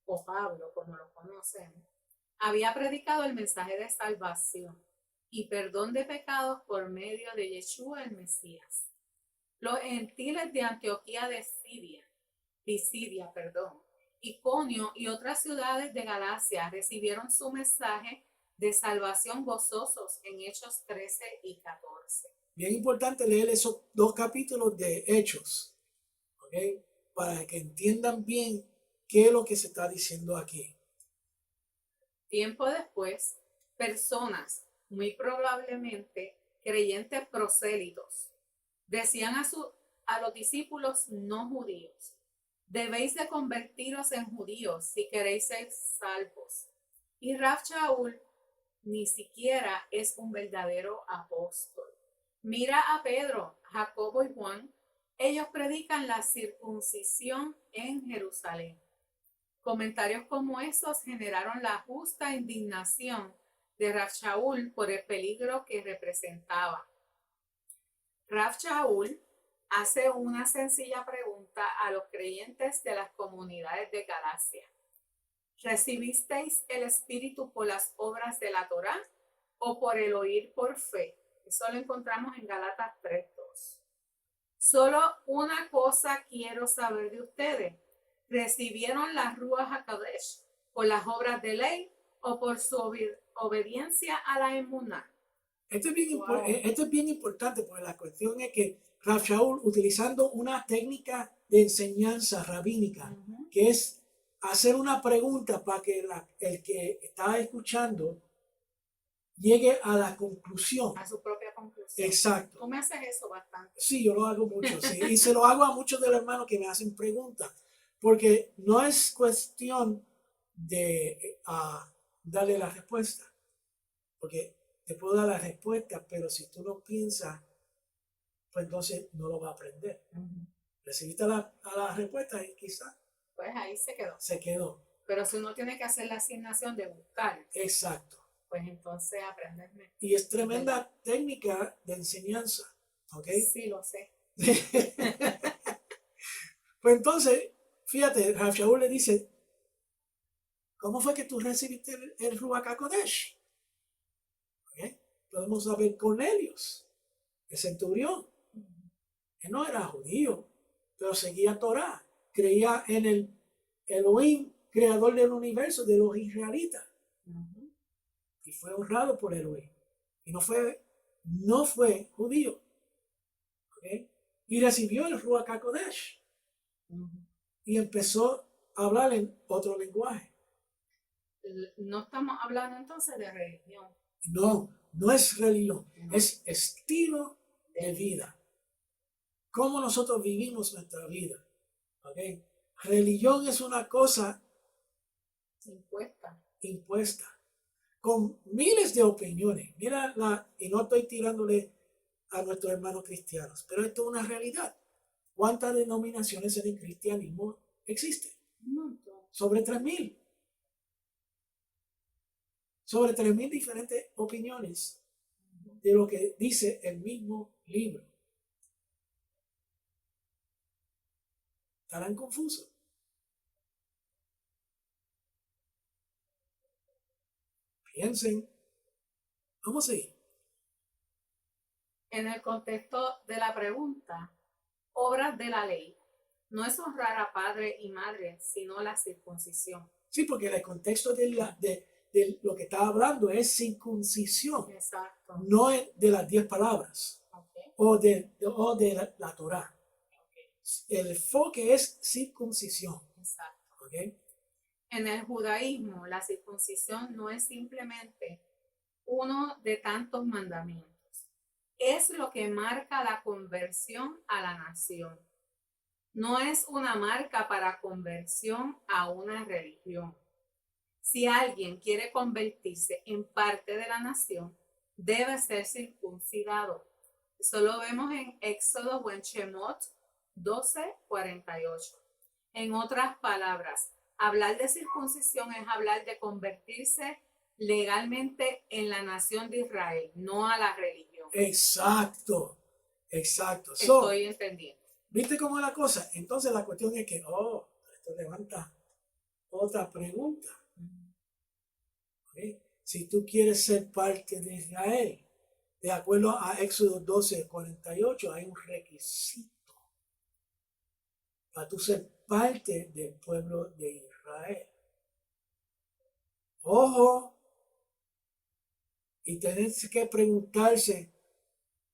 o Pablo, como lo conocemos, había predicado el mensaje de salvación y perdón de pecados por medio de Yeshua el Mesías. Los gentiles de Antioquía de Pisidia, Iconio y otras ciudades de Galacia recibieron su mensaje de salvación gozosos en Hechos 13 y 14. Bien importante leer esos 2 capítulos de Hechos, ¿ok? Para que entiendan bien qué es lo que se está diciendo aquí. Tiempo después, personas, muy probablemente creyentes prosélitos, decían a los discípulos no judíos: debéis de convertiros en judíos si queréis ser salvos. Y Rafchaúl ni siquiera es un verdadero apóstol. Mira a Pedro, Jacobo y Juan. Ellos predican la circuncisión en Jerusalén. Comentarios como esos generaron la justa indignación de Rafchaúl por el peligro que representaba. Rafchaúl hace una sencilla pregunta a los creyentes de las comunidades de Galacia: ¿recibisteis el Espíritu por las obras de la Torá o por el oír por fe? Eso lo encontramos en Gálatas 3:2. Solo una cosa quiero saber de ustedes: ¿recibieron la Ruach HaKodesh por las obras de ley o por su obediencia a la emuná? Esto es bien importante porque la cuestión es que Rav Shaul, utilizando una técnica de enseñanza rabínica, que es hacer una pregunta para que el que está escuchando llegue a la conclusión. A su propia conclusión. Exacto. Tú me haces eso bastante. Sí, yo lo hago mucho, sí. Y se lo hago a muchos de los hermanos que me hacen preguntas, porque no es cuestión de darle la respuesta, porque te puedo dar la respuesta, pero si tú no piensas, pues entonces no lo va a aprender. Recibiste la respuesta y quizás pues ahí se quedó. Se quedó. Pero si uno tiene que hacer la asignación de buscar. Exacto. Pues entonces aprenderme. Y es tremenda técnica de enseñanza. ¿Ok? Sí, lo sé. Pues entonces, fíjate, Rav Shaul le dice, ¿cómo fue que tú recibiste el Ruach HaKodesh? ¿Okay? Podemos saber Cornelius, el centurión. Él no era judío, pero seguía Torah. Creía en el Elohim, creador del universo, de los israelitas. Y fue honrado por Elohim. Y no fue judío. ¿Okay? Y recibió el Ruach HaKodesh. Y empezó a hablar en otro lenguaje. No estamos hablando entonces de religión. No es religión, es estilo de vida. Cómo nosotros vivimos nuestra vida. ¿Okay? Religión es una cosa impuesta, con miles de opiniones. Mira, y no estoy tirándole a nuestros hermanos cristianos, pero esto es una realidad. ¿Cuántas denominaciones en el cristianismo existen? Sobre 3,000. Sobre 3,000 diferentes opiniones de lo que dice el mismo libro. ¿Estarán confusos? Piensen. Vamos a ir. En el contexto de la pregunta, obras de la ley no es honrar a padre y madre, sino la circuncisión. Sí, porque en el contexto de de lo que está hablando es circuncisión, Exacto. no es de las 10 palabras Okay. o de la Torá. Okay. El enfoque es circuncisión. Exacto. ¿Okay? En el judaísmo, la circuncisión no es simplemente uno de tantos mandamientos. Es lo que marca la conversión a la nación. No es una marca para conversión a una religión. Si alguien quiere convertirse en parte de la nación, debe ser circuncidado. Eso lo vemos en Éxodo o en Shemot 12:48. En otras palabras, hablar de circuncisión es hablar de convertirse legalmente en la nación de Israel, no a la religión. Exacto. Estoy entendiendo. ¿Viste cómo es la cosa? Entonces la cuestión es que, esto levanta otra pregunta. ¿Okay? Si tú quieres ser parte de Israel, de acuerdo a Éxodo 12:48, hay un requisito para tú ser parte del pueblo de Israel. Ojo, y tenés que preguntarse,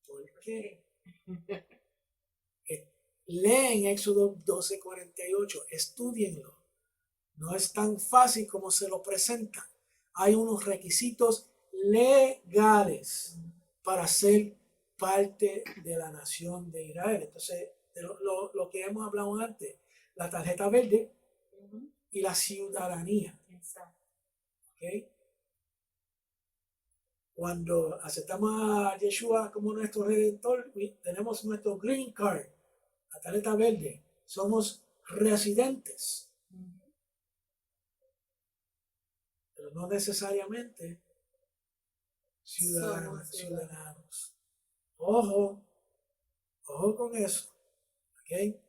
¿por qué? Leen Éxodo 12:48, estudienlo. No es tan fácil como se lo presentan. Hay unos requisitos legales para ser parte de la nación de Israel. Entonces, lo que hemos hablado antes, la tarjeta verde y la ciudadanía. ¿Okay? Cuando aceptamos a Yeshua como nuestro redentor, tenemos nuestro green card, la tarjeta verde. Somos residentes. Pero no necesariamente ciudadanos. Ojo con eso. ¿Okay?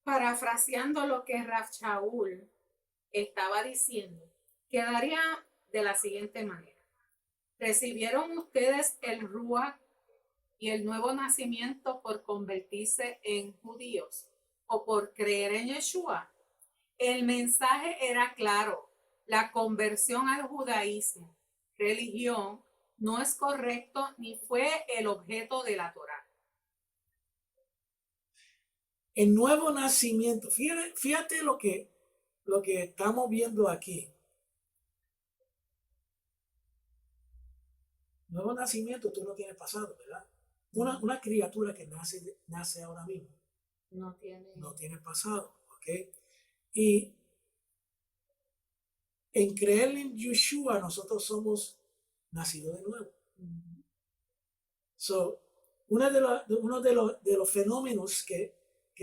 Parafraseando lo que Rav Shaul estaba diciendo, quedaría de la siguiente manera. ¿Recibieron ustedes el Ruach y el nuevo nacimiento por convertirse en judíos o por creer en Yeshua? El mensaje era claro. La conversión al judaísmo, religión, no es correcto ni fue el objeto de la Torá. El nuevo nacimiento, fíjate lo que estamos viendo aquí. Nuevo nacimiento, tú no tienes pasado, ¿verdad? Una criatura que nace ahora mismo. No tiene pasado, ¿ok? Y en creer en Yeshua, nosotros somos nacidos de nuevo. So, uno de los fenómenos que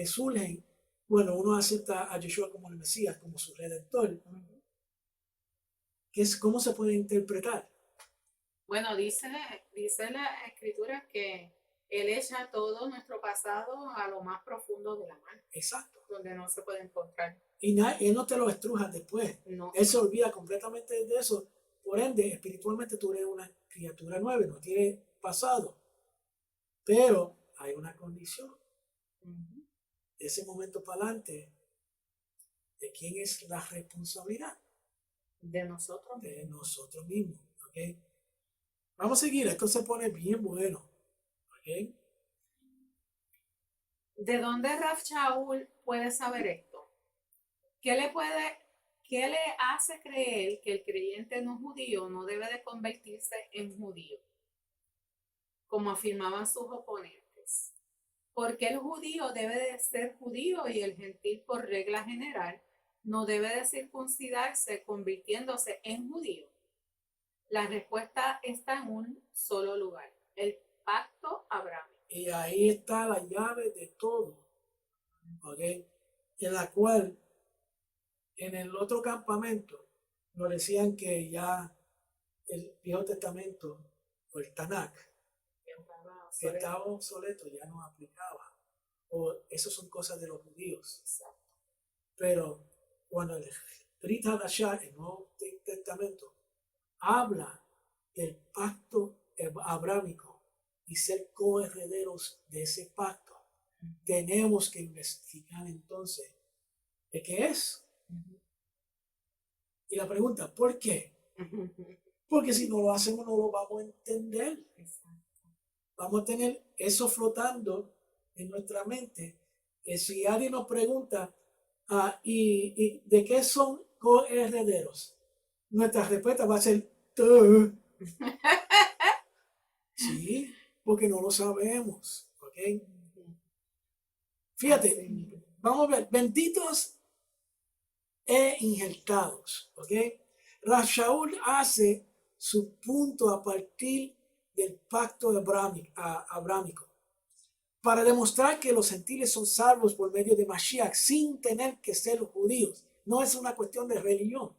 surgen, bueno, uno acepta a Yeshua como el Mesías, como su redentor, que es cómo se puede interpretar. Bueno, dice la escritura que Él echa todo nuestro pasado a lo más profundo de la mar. Exacto. Donde no se puede encontrar. Y Él no te lo estruja después. No. Él se olvida completamente de eso. Por ende, espiritualmente tú eres una criatura nueva, no tienes pasado. Pero hay una condición. De ese momento para adelante, ¿de quién es la responsabilidad? De nosotros. De nosotros mismos. ¿Okay? Vamos a seguir, esto se pone bien bueno. ¿Okay? ¿De dónde Rav Shaul puede saber esto? ¿Qué le hace creer que el creyente no judío no debe de convertirse en judío? Como afirmaban sus oponentes. Porque el judío debe de ser judío y el gentil por regla general no debe de circuncidarse convirtiéndose en judío. La respuesta está en un solo lugar, el pacto abrámico. Y ahí está la llave de todo, ¿okay? En la cual en el otro campamento nos decían que ya el Viejo Testamento o el Tanakh que estaba obsoleto, ya no aplicaba. O eso son cosas de los judíos. Exacto. Pero cuando el Brit Hadashah, el Nuevo Testamento, habla del pacto abrámico y ser coherederos de ese pacto, tenemos que investigar entonces de qué es. Y la pregunta, ¿por qué? Porque si no lo hacemos no lo vamos a entender. Vamos a tener eso flotando en nuestra mente. Si alguien nos pregunta, ¿y de qué son coherederos? Nuestra respuesta va a ser, "Duh". Sí, porque no lo sabemos. ¿Ok? Fíjate, vamos a ver, benditos e injertados. ¿Ok? Rashaul hace su punto a partir del pacto abrámico para demostrar que los gentiles son salvos por medio de Mashiach sin tener que ser judíos. No es una cuestión de religión.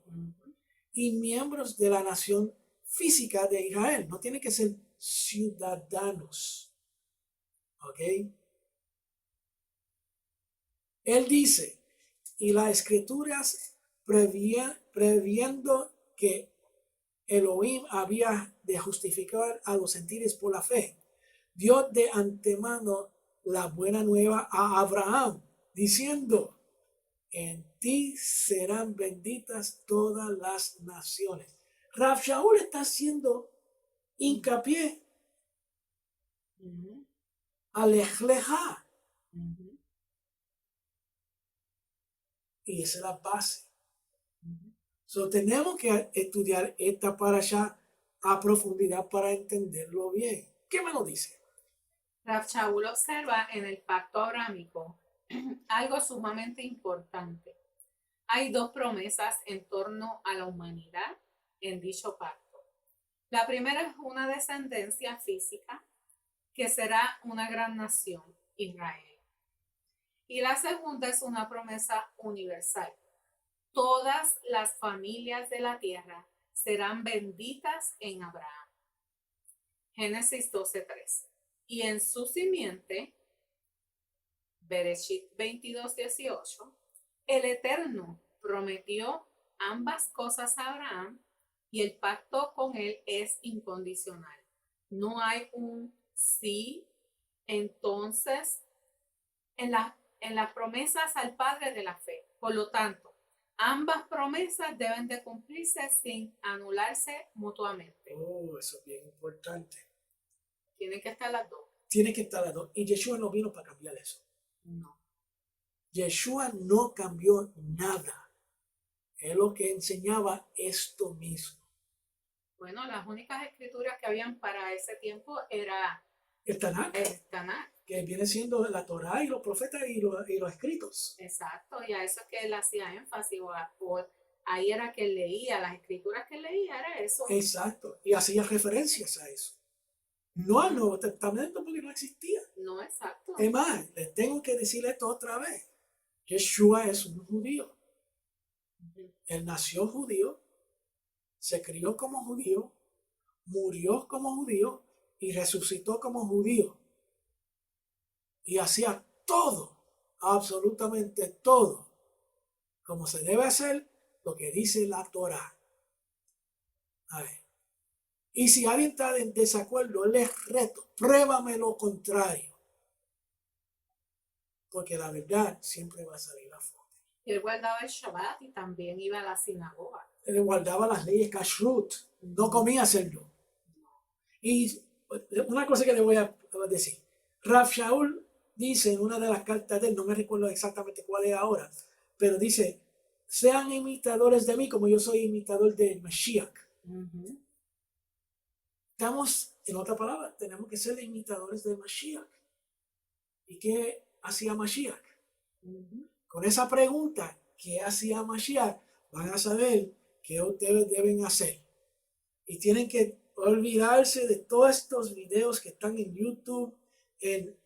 Y miembros de la nación física de Israel. No tienen que ser ciudadanos. ¿Ok? Él dice, y las escrituras previendo que Elohim había de justificar a los gentiles por la fe, dio de antemano la buena nueva a Abraham, diciendo, en ti serán benditas todas las naciones. Rav Shaul está haciendo hincapié a Lech Lecha. Y esa es la base. So, tenemos que estudiar esta parasha a profundidad para entenderlo bien. ¿Qué me lo dice? Rav Shaul observa en el pacto abrámico algo sumamente importante. Hay dos promesas en torno a la humanidad en dicho pacto. La primera es una descendencia física que será una gran nación, Israel. Y la segunda es una promesa universal. Todas las familias de la tierra serán benditas en Abraham. Génesis 12:3. Y en su simiente, Bereshit 22:18, el Eterno prometió ambas cosas a Abraham y el pacto con él es incondicional. No hay un sí, entonces, en las promesas al Padre de la fe. Por lo tanto, ambas promesas deben de cumplirse sin anularse mutuamente. Oh, eso es bien importante. Tienen que estar las dos. Tiene que estar las dos. Y Yeshua no vino para cambiar eso. No. Yeshua no cambió nada. Él lo que enseñaba esto mismo. Bueno, las únicas escrituras que habían para ese tiempo era El Tanakh, Tanakh. que viene siendo la Torá y los profetas y los escritos. Exacto, y a eso es que él hacía énfasis. Ahí era que él leía, las escrituras que él leía era eso. Exacto, y hacía referencias a eso. No al Nuevo Testamento porque no existía. No, exacto. Es más, les tengo que decir esto otra vez. Yeshua es un judío. Él nació judío, se crió como judío, murió como judío y resucitó como judío. Y hacía todo, absolutamente todo, como se debe hacer lo que dice la Torá. A ver. Y si alguien está en desacuerdo, les reto, pruébame lo contrario. Porque la verdad siempre va a salir a flote. Él guardaba el Shabbat y también iba a la sinagoga. Él guardaba las leyes kashrut, no comía cerdo. Y una cosa que le voy a decir, Rav Shaul dice en una de las cartas de él, no me recuerdo exactamente cuál es ahora, pero dice, sean imitadores de mí como yo soy imitador de Mashiach. Estamos, en otra palabra, tenemos que ser imitadores de Mashiach. ¿Y qué hacía Mashiach? Con esa pregunta, ¿qué hacía Mashiach? Van a saber qué ustedes deben hacer. Y tienen que olvidarse de todos estos videos que están en YouTube, en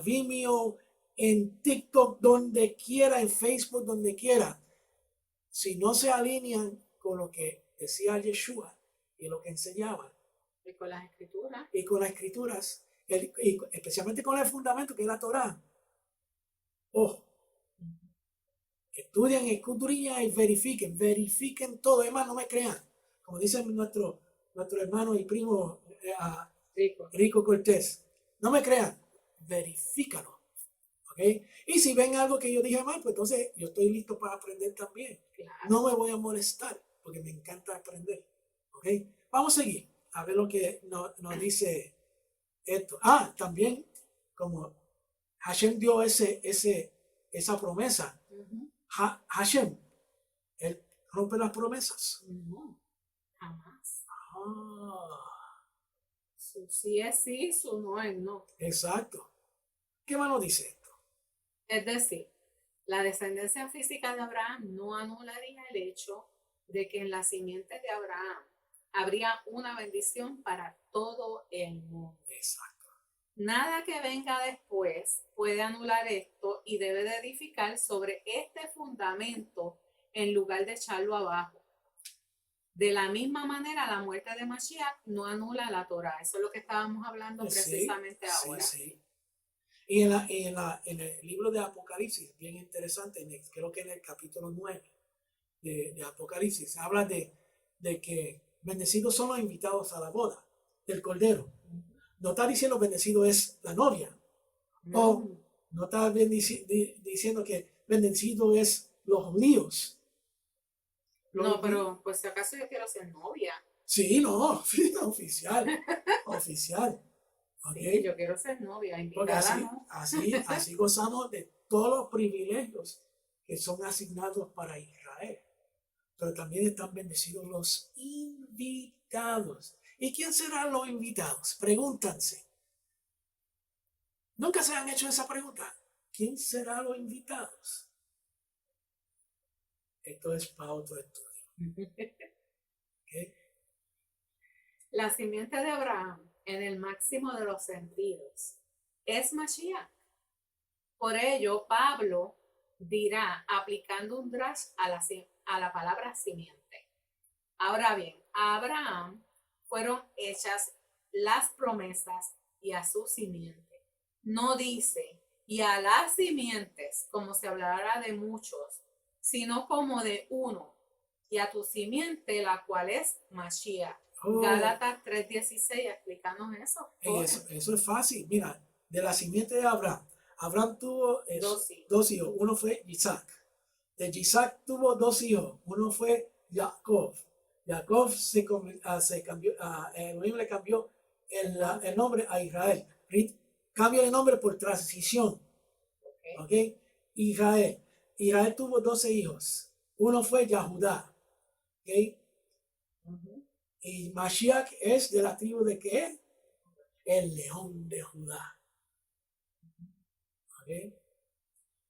Vimeo, en TikTok, donde quiera, en Facebook, donde quiera. Si no se alinean con lo que decía Yeshua y lo que enseñaba. Y con las escrituras. Y con las escrituras, y especialmente con el fundamento que es la Torá. Ojo. Estudien, escudriñen y verifiquen todo. Además, no me crean. Como dice nuestro hermano y primo Rico Cortés. No me crean. Verifícalo. ¿Okay? Y si ven algo que yo dije mal, pues entonces yo estoy listo para aprender también. Claro. No me voy a molestar. porque me encanta aprender. ¿Ok? Vamos a seguir a ver lo que nos dice esto. También como Hashem dio esa promesa. Hashem, él rompe las promesas. No, jamás. Ah, Su sí es sí, su no es no. exacto. ¿Qué más nos dice esto? Es decir, la descendencia física de Abraham no anularía el hecho de que en la simiente de Abraham habría una bendición para todo el mundo. Exacto. Nada que venga después puede anular esto y debe de edificar sobre este fundamento en lugar de echarlo abajo. De la misma manera, la muerte de Mashiach no anula la Torah. Eso es lo que estábamos hablando precisamente ahora. Sí. Y en el libro de Apocalipsis, bien interesante, creo que en el capítulo 9 de Apocalipsis, habla de que bendecidos son los invitados a la boda del Cordero. No está diciendo bendecido es la novia. O no está diciendo que bendecido es los judíos. No, pero pues si acaso yo quiero ser novia. Sí, no, oficial. Okay. Sí, yo quiero ser novia, invitada, ¿no? Así gozamos de todos los privilegios que son asignados para Israel. Pero también están bendecidos los invitados. ¿Y quién serán los invitados? Pregúntanse. ¿Nunca se han hecho esa pregunta? ¿Quién serán los invitados? Esto es para otro estudio. ¿Okay? La simiente de Abraham, en el máximo de los sentidos, es Mashiach. Por ello, Pablo dirá, aplicando un drash a la palabra simiente. Ahora bien, a Abraham fueron hechas las promesas y a su simiente. No dice, y a las simientes, como se hablará de muchos, sino como de uno, y a tu simiente, la cual es Mashiach. Gálatas 3:16, explícanos eso. Eso es fácil. Mira, de la simiente de Abraham. Abraham tuvo dos hijos. Uno fue Isaac. De Isaac tuvo dos hijos. Uno fue Jacob. Jacob se cambió, Elohim le cambió el nombre a Israel. Cambia el nombre por transición. Okay. Israel. Israel tuvo 12 hijos. Uno fue Yahudá. Okay. Y Mashiach es de la tribu de ¿qué? El león de Judá. ¿Okay?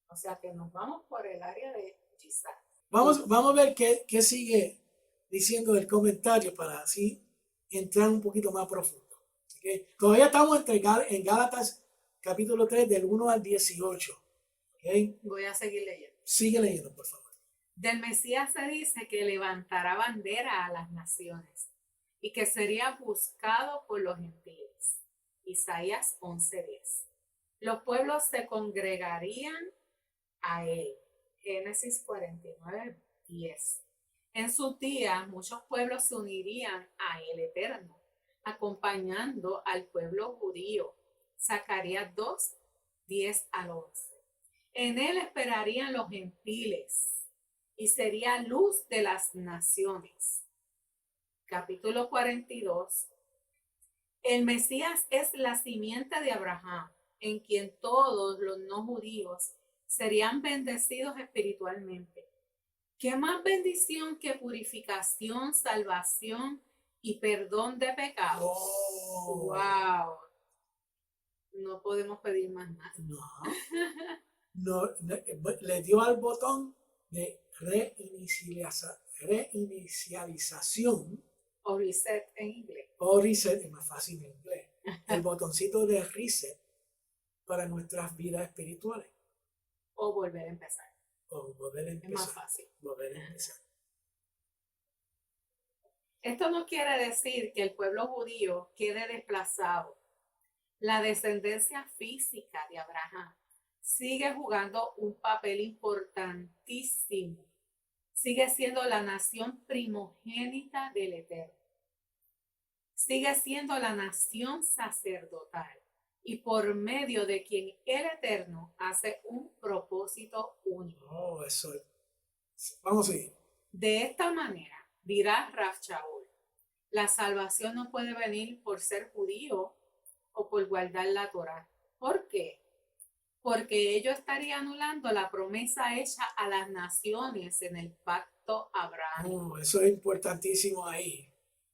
O sea que nos vamos por el área de Isaac. Vamos a ver qué sigue diciendo el comentario para así entrar un poquito más profundo. ¿Okay? Todavía estamos en Gálatas capítulo 3 del 1 al 18. ¿Okay? Voy a seguir leyendo. Sigue leyendo, por favor. Del Mesías se dice que levantará bandera a las naciones y que sería buscado por los gentiles. Isaías 11:10. Los pueblos se congregarían a él. Génesis 49:10. En sus días muchos pueblos se unirían a el Eterno, acompañando al pueblo judío. Zacarías 2:10 al 11. En él esperarían los gentiles y sería luz de las naciones. Capítulo 42. El Mesías es la simiente de Abraham, en quien todos los no judíos serían bendecidos espiritualmente. ¿Qué más bendición que purificación, salvación y perdón de pecados? Oh. ¡Wow! No podemos pedir más nada. No, le dio al botón de reinicialización. O reset en inglés. O reset, es más fácil en inglés. El botoncito de reset para nuestras vidas espirituales. O volver a empezar. Es más fácil. Volver a empezar. Esto no quiere decir que el pueblo judío quede desplazado. La descendencia física de Abraham sigue jugando un papel importantísimo. Sigue siendo la nación primogénita del Eterno. Sigue siendo la nación sacerdotal y por medio de quien el Eterno hace un propósito único. Eso. Vamos a seguir. De esta manera, Dirá Rav Shaul, la salvación no puede venir por ser judío o por guardar la Torá. ¿Por qué? Porque ello estaría anulando la promesa hecha a las naciones en el pacto abrahámico. Eso es importantísimo ahí.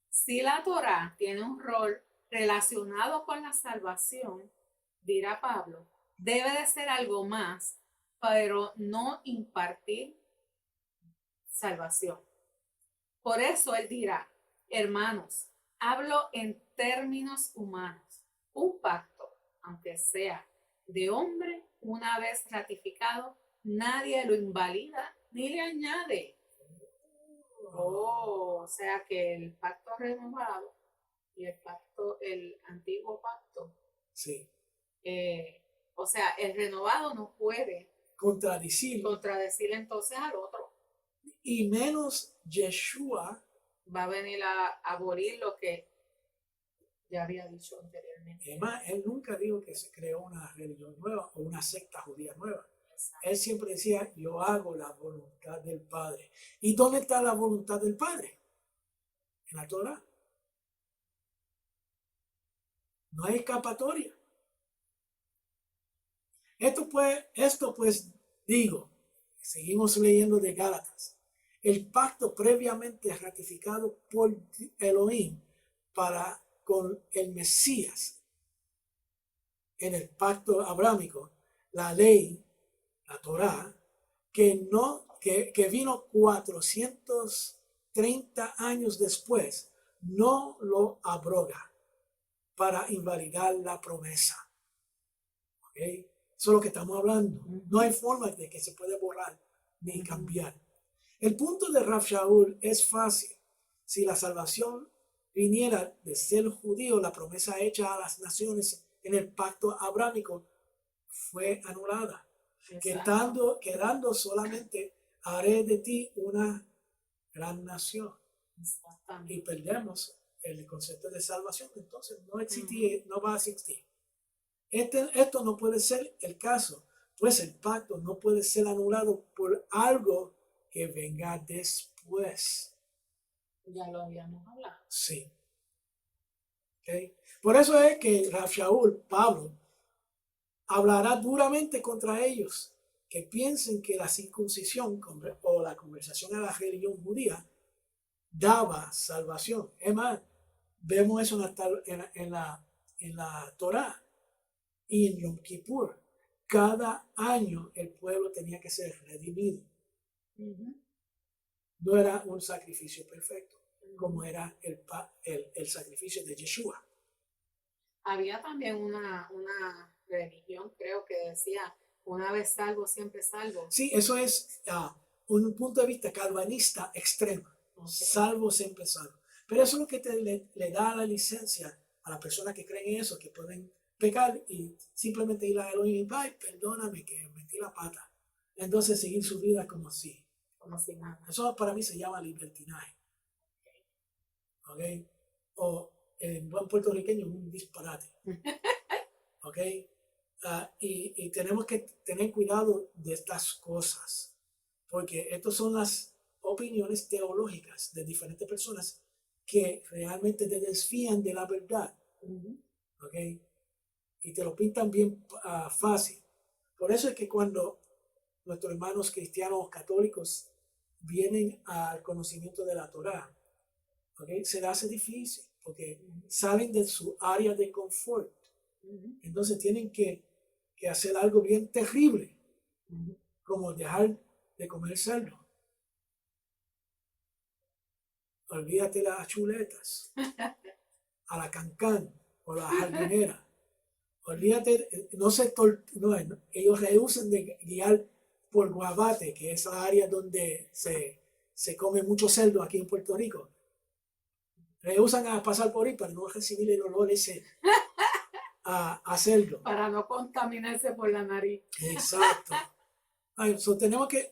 Si la Torá tiene un rol relacionado con la salvación, dirá Pablo, debe de ser algo más, pero no impartir salvación. Por eso él dirá, hermanos, hablo en términos humanos. Un pacto, aunque sea de hombre, una vez ratificado, nadie lo invalida ni le añade. O sea que el pacto renovado y el antiguo pacto, Sí. o sea, el renovado no puede Contradecir. Entonces al otro. Y menos Yeshua Va a venir a abolir lo que ya había dicho anteriormente. Además, él nunca dijo que se creó una religión nueva o una secta judía nueva. Exacto. Él siempre decía, yo hago la voluntad del Padre. ¿Y dónde está la voluntad del Padre? En la Torah. No hay escapatoria. Esto pues, digo, seguimos leyendo de Gálatas. El pacto previamente ratificado por Elohim para con el Mesías. En el pacto abrámico, la ley, la Torá, que vino 430 años después, no lo abroga para invalidar la promesa. ¿Okay? Eso es lo que estamos hablando. No hay forma de que se pueda borrar ni cambiar. El punto de Rav Shaul es fácil. Si la salvación viniera de ser judío, la promesa hecha a las naciones en el pacto abrámico fue anulada, quedando solamente haré de ti una gran nación. Y perdemos el concepto de salvación, entonces no va a existir. Esto no puede ser el caso, pues el pacto no puede ser anulado por algo que venga después. Ya lo habíamos hablado. Sí. Okay. Por eso es que Rav Shaul, Pablo, hablará duramente contra ellos que piensen que la circuncisión o la conversación a la religión judía daba salvación. Es más, vemos eso en la Torá y en Yom Kippur. Cada año el pueblo tenía que ser redimido. No era un sacrificio perfecto, como era el sacrificio de Yeshua. Había también una religión, creo que decía, una vez salvo, siempre salvo. Sí, eso es un punto de vista calvinista extremo. Okay. Salvo, siempre salvo. Pero eso es lo que le da la licencia a las personas que creen en eso, que pueden pecar y simplemente ir a Elohim y ay, perdóname que metí la pata. Entonces seguir su vida como si nada. Eso para mí se llama libertinaje. ¿Okay? O en buen puertorriqueño un disparate. ¿Ok? Y tenemos que tener cuidado de estas cosas, porque estas son las opiniones teológicas de diferentes personas que realmente te desfían de la verdad. ¿Ok? Y te lo pintan bien fácil. Por eso es que cuando nuestros hermanos cristianos católicos vienen al conocimiento de la Torá, ¿okay? Se les hace difícil porque salen de su área de confort. Entonces tienen que hacer algo bien terrible, como dejar de comer cerdo. Olvídate las chuletas, a la cancán o la jardinera. Olvídate, ellos rehusan de guiar por Guabate, que es la área donde se come mucho cerdo aquí en Puerto Rico. Rehusan a pasar por ahí para no recibir el olor ese a cerdo. Para no contaminarse por la nariz. Exacto. Tenemos que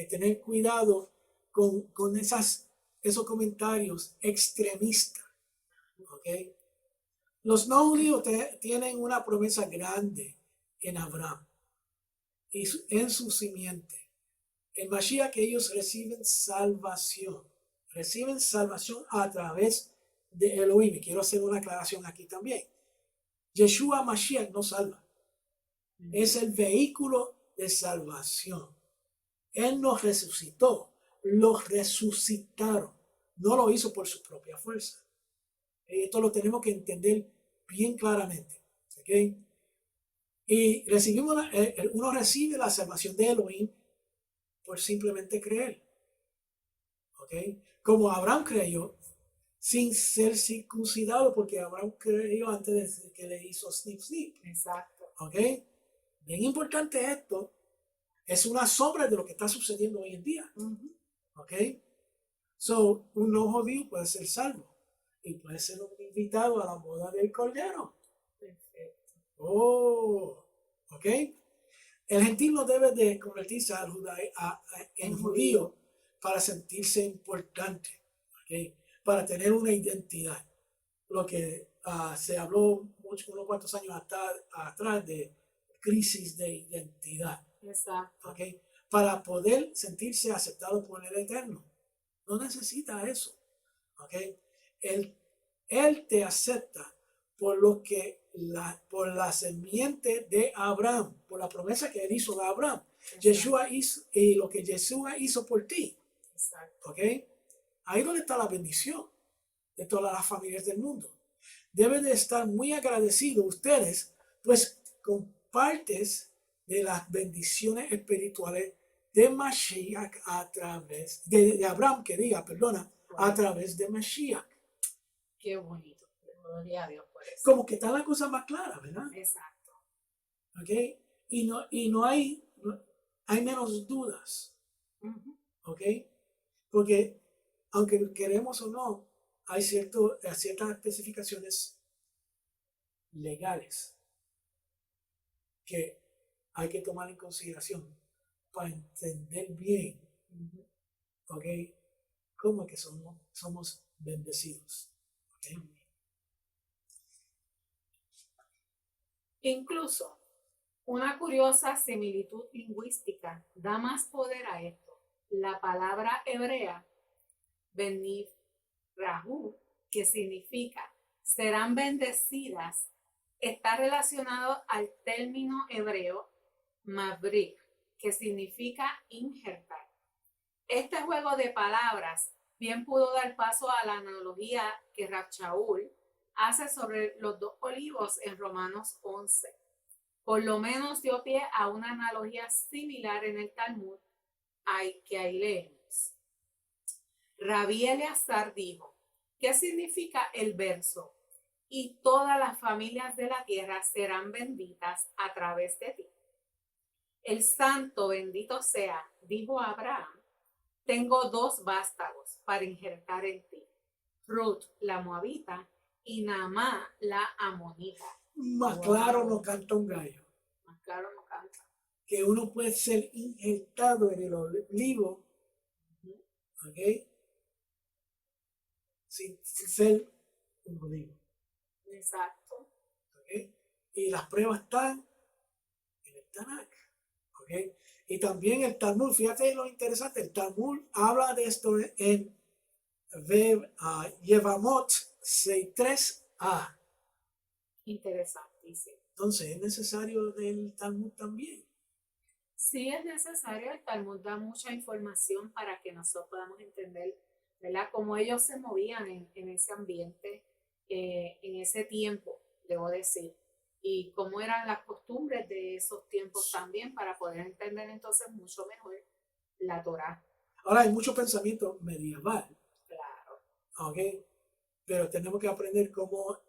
tener cuidado con esos comentarios extremistas. ¿Okay? Los no judíos tienen una promesa grande en Abraham y en su simiente. En Mashiach ellos reciben salvación a través de Elohim. Y quiero hacer una aclaración aquí también. Yeshua Mashiach no salva, es el vehículo de salvación. Él nos resucitó, los resucitaron, no lo hizo por su propia fuerza. Esto lo tenemos que entender bien claramente. ¿Okay? Y uno recibe la salvación de Elohim por simplemente creer. ¿Okay? Como Abraham creyó sin ser circuncidado, porque Abraham creyó antes de que le hizo snip snip. Exacto. ¿Okay? Bien importante esto. Es una sombra de lo que está sucediendo hoy en día. ¿Ok? So, un no judío puede ser salvo y puede ser un invitado a la boda del Cordero. Perfecto. Oh, ¿ok? El gentil no debe de convertirse en judío para sentirse importante, ¿ok? Para tener una identidad. Lo que se habló unos cuantos años atrás de crisis de identidad. Exacto. ¿Okay? Para poder sentirse aceptado por el Eterno. No necesita eso. ¿Okay? Él te acepta por lo que por la semiente de Abraham, por la promesa que él hizo de Abraham. Yeshua hizo, y lo que Yeshua hizo por ti. Exacto. ¿Okay? Ahí donde está la bendición de todas las familias del mundo. Deben de estar muy agradecidos ustedes, pues compartes de las bendiciones espirituales de Mashiach a través de Abraham, a través de Mashiach. Qué bonito. Gloria a Dios por eso. Como que está la cosa más clara, ¿verdad? Exacto. ¿Ok? Y no hay menos dudas. ¿Ok? Porque aunque queremos o no, hay ciertas especificaciones legales que hay que tomar en consideración para entender bien, ¿ok? Cómo es que somos bendecidos. ¿Okay? Incluso, una curiosa similitud lingüística da más poder a esto. La palabra hebrea, benifrahu, que significa serán bendecidas, está relacionado al término hebreo mavrik, que significa injertar. Este juego de palabras bien pudo dar paso a la analogía que Rav Shaul hace sobre los dos olivos en Romanos 11. Por lo menos dio pie a una analogía similar en el Talmud, que ahí leemos. Rabí Eleazar dijo, ¿qué significa el verso? Y todas las familias de la tierra serán benditas a través de ti. El santo bendito sea, dijo Abraham, tengo 2 vástagos para injertar en ti, Ruth la moabita y Naamá la amonita. Más claro no canta un gallo. Más claro no canta. Que uno puede ser injertado en el olivo, ¿ok? Sin ser un judío. Exacto. ¿Ok? Y las pruebas están en el Tanakh. ¿Ok? Y también el Talmud, fíjate lo interesante, el Talmud habla de esto en Yevamot 6.3a. Interesantísimo. Entonces, ¿es necesario del Talmud también? Sí es necesario, el Talmud da mucha información para que nosotros podamos entender, ¿verdad?, cómo ellos se movían en ese ambiente, en ese tiempo, debo decir, y cómo eran las costumbres de esos tiempos también, para poder entender entonces mucho mejor la Torá. Ahora hay mucho pensamiento medieval, Claro. ¿ok? Pero tenemos que aprender cómo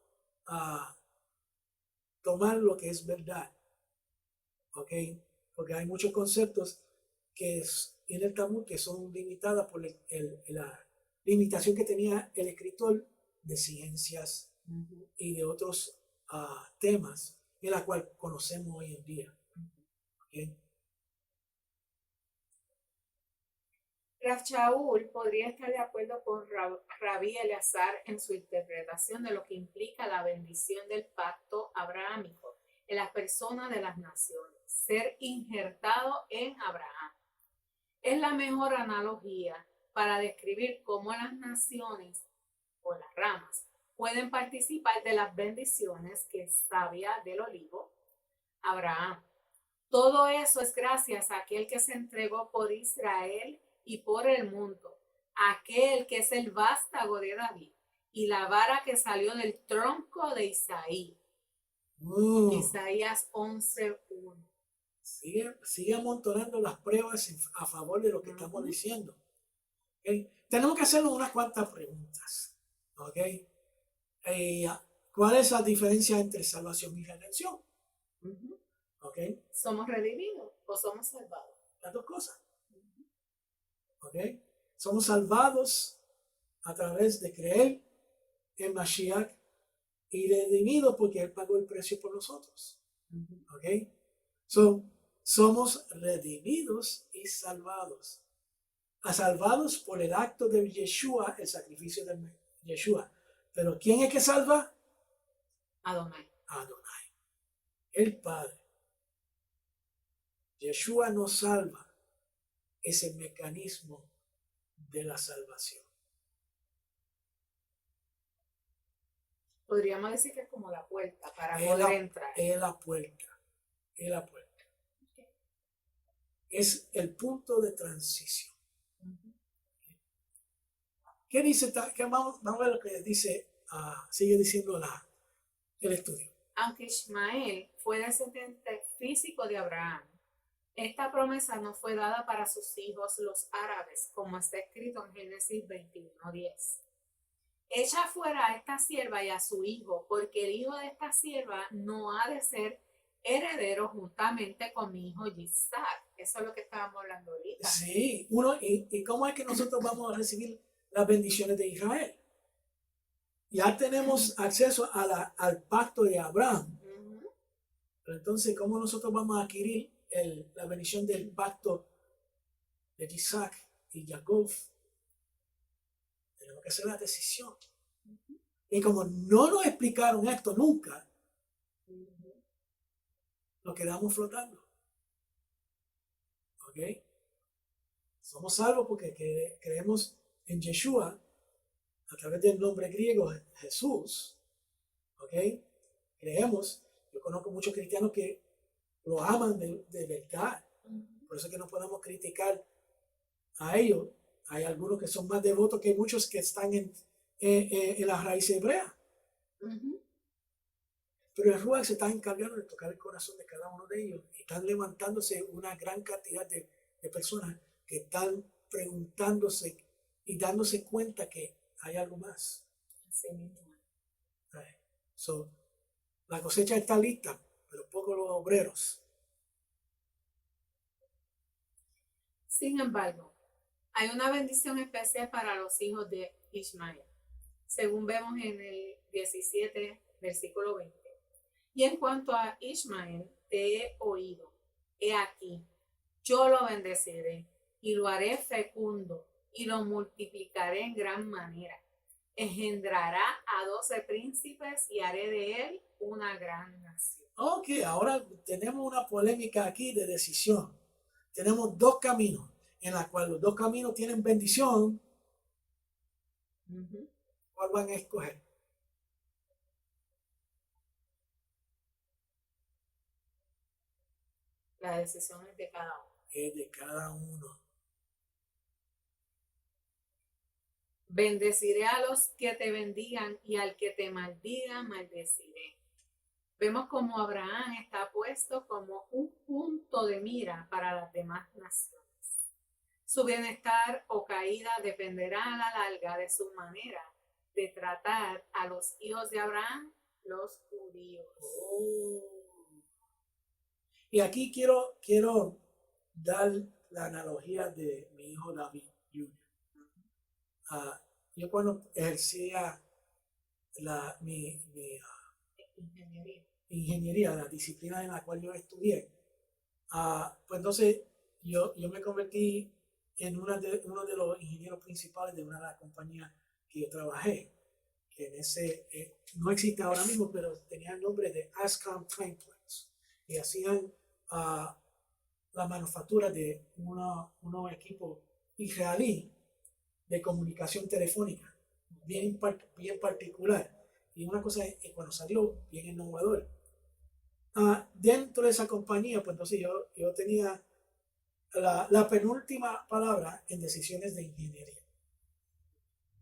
tomar lo que es verdad, ¿ok? Porque hay muchos conceptos que en el Talmud que son limitadas por la limitación que tenía el escritor de ciencias y de otros temas en la cual conocemos hoy en día. ¿Okay? Rav Shaul podría estar de acuerdo con Rabí Eleazar en su interpretación de lo que implica la bendición del pacto abrahámico en las personas de las naciones, ser injertado en Abraham. Es la mejor analogía para describir cómo las naciones o las ramas pueden participar de las bendiciones que sabía del olivo Abraham. Todo eso es gracias a aquel que se entregó por Israel y por el mundo, aquel que es el vástago de David y la vara que salió del tronco de Isaí. Isaías 11:1. Sigue amontonando las pruebas a favor de lo que estamos diciendo. ¿Okay? Tenemos que hacernos unas cuantas preguntas. ¿Okay? ¿Cuál es la diferencia entre salvación y redención? ¿Okay? ¿Somos redimidos o somos salvados? Las dos cosas. ¿Okay? Somos salvados a través de creer en Mashiach y redimidos porque Él pagó el precio por nosotros. ¿Okay? Somos redimidos y salvados. Salvados por el acto de Yeshua, el sacrificio de Yeshua. Pero ¿quién es que salva? Adonai. Adonai, el Padre. Yeshua nos salva. Es el mecanismo de la salvación. Podríamos decir que es como la puerta para poder entrar. Es la puerta. Es la puerta. Es el punto de transición. ¿Qué dice? Vamos a ver lo que dice, sigue diciendo el estudio. Aunque Ismael fue descendiente físico de Abraham, esta promesa no fue dada para sus hijos los árabes, como está escrito en Génesis 21:10. Echa fuera a esta sierva y a su hijo, porque el hijo de esta sierva no ha de ser heredero juntamente con mi hijo Isaac. Eso es lo que estábamos hablando ahorita. Sí, ¿y cómo es que nosotros vamos a recibir las bendiciones de Israel? Ya tenemos acceso al pacto de Abraham. Pero entonces, ¿cómo nosotros vamos a adquirir la bendición del pacto de Isaac y Jacob? Tenemos que hacer la decisión. Y como no nos explicaron esto nunca, nos quedamos flotando. ¿Ok? Somos salvos porque creemos en Yeshua a través del nombre griego Jesús. ¿Ok? Creemos. Yo conozco muchos cristianos que lo aman de verdad. Por eso es que no podemos criticar a ellos. Hay algunos que son más devotos que muchos que están en la raíz hebrea. Pero el Ruach se está encargando de tocar el corazón de cada uno de ellos. Y están levantándose una gran cantidad de personas que están preguntándose y dándose cuenta que hay algo más. Así mismo. La cosecha está lista, pero pocos los obreros. Sin embargo, hay una bendición especial para los hijos de Ismael, según vemos en el 17, versículo 20. Y en cuanto a Ismael, te he oído. He aquí, yo lo bendeciré y lo haré fecundo y lo multiplicaré en gran manera. Engendrará a 12 príncipes y haré de él una gran nación. Ok, ahora tenemos una polémica aquí de decisión. Tenemos dos caminos, en la cual los dos caminos tienen bendición. ¿Cuál van a escoger? La decisión es de cada uno. Es de cada uno. Bendeciré a los que te bendigan y al que te maldiga, maldeciré. Vemos como Abraham está puesto como un punto de mira para las demás naciones. Su bienestar o caída dependerá a la larga de su manera de tratar a los hijos de Abraham, los judíos. Y aquí quiero dar la analogía de mi hijo David Jr. Yo cuando ejercía mi ingeniería, la disciplina en la cual yo estudié, pues entonces yo me convertí en uno de los ingenieros principales de una de las compañías que yo trabajé, que no existe ahora mismo, pero tenía el nombre de Ascom Time Planes, y hacían la manufactura de unos equipos israelí de comunicación telefónica, bien particular. Y una cosa es cuando salió, bien innovador. Dentro de esa compañía, pues entonces yo tenía la penúltima palabra en decisiones de ingeniería.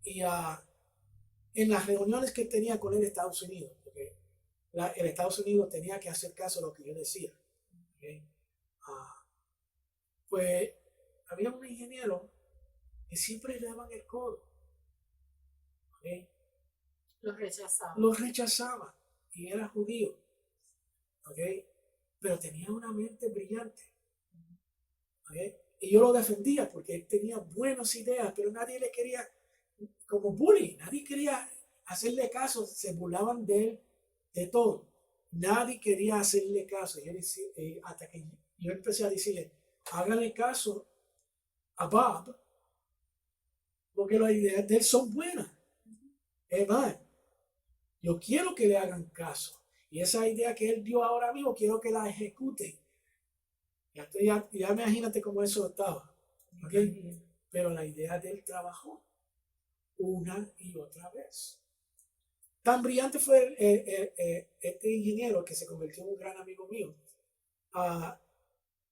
Y en las reuniones que tenía con el Estados Unidos, porque el Estados Unidos tenía que hacer caso a lo que yo decía, ¿okay? Pues había un ingeniero que siempre le daban el codo, ¿okay? Los rechazaba y era judío, ¿okay? Pero tenía una mente brillante, ¿okay? Y yo lo defendía porque él tenía buenas ideas, pero nadie le quería, como bully, nadie quería hacerle caso, se burlaban de él, de todo. Nadie quería hacerle caso. Hasta que yo empecé a decirle, háganle caso a Bob, porque las ideas de él son buenas. Es más, yo quiero que le hagan caso. Y esa idea que él dio ahora mismo, quiero que la ejecuten. Ya imagínate cómo eso estaba. ¿Okay? Pero la idea del trabajo una y otra vez. Tan brillante fue este ingeniero que se convirtió en un gran amigo mío,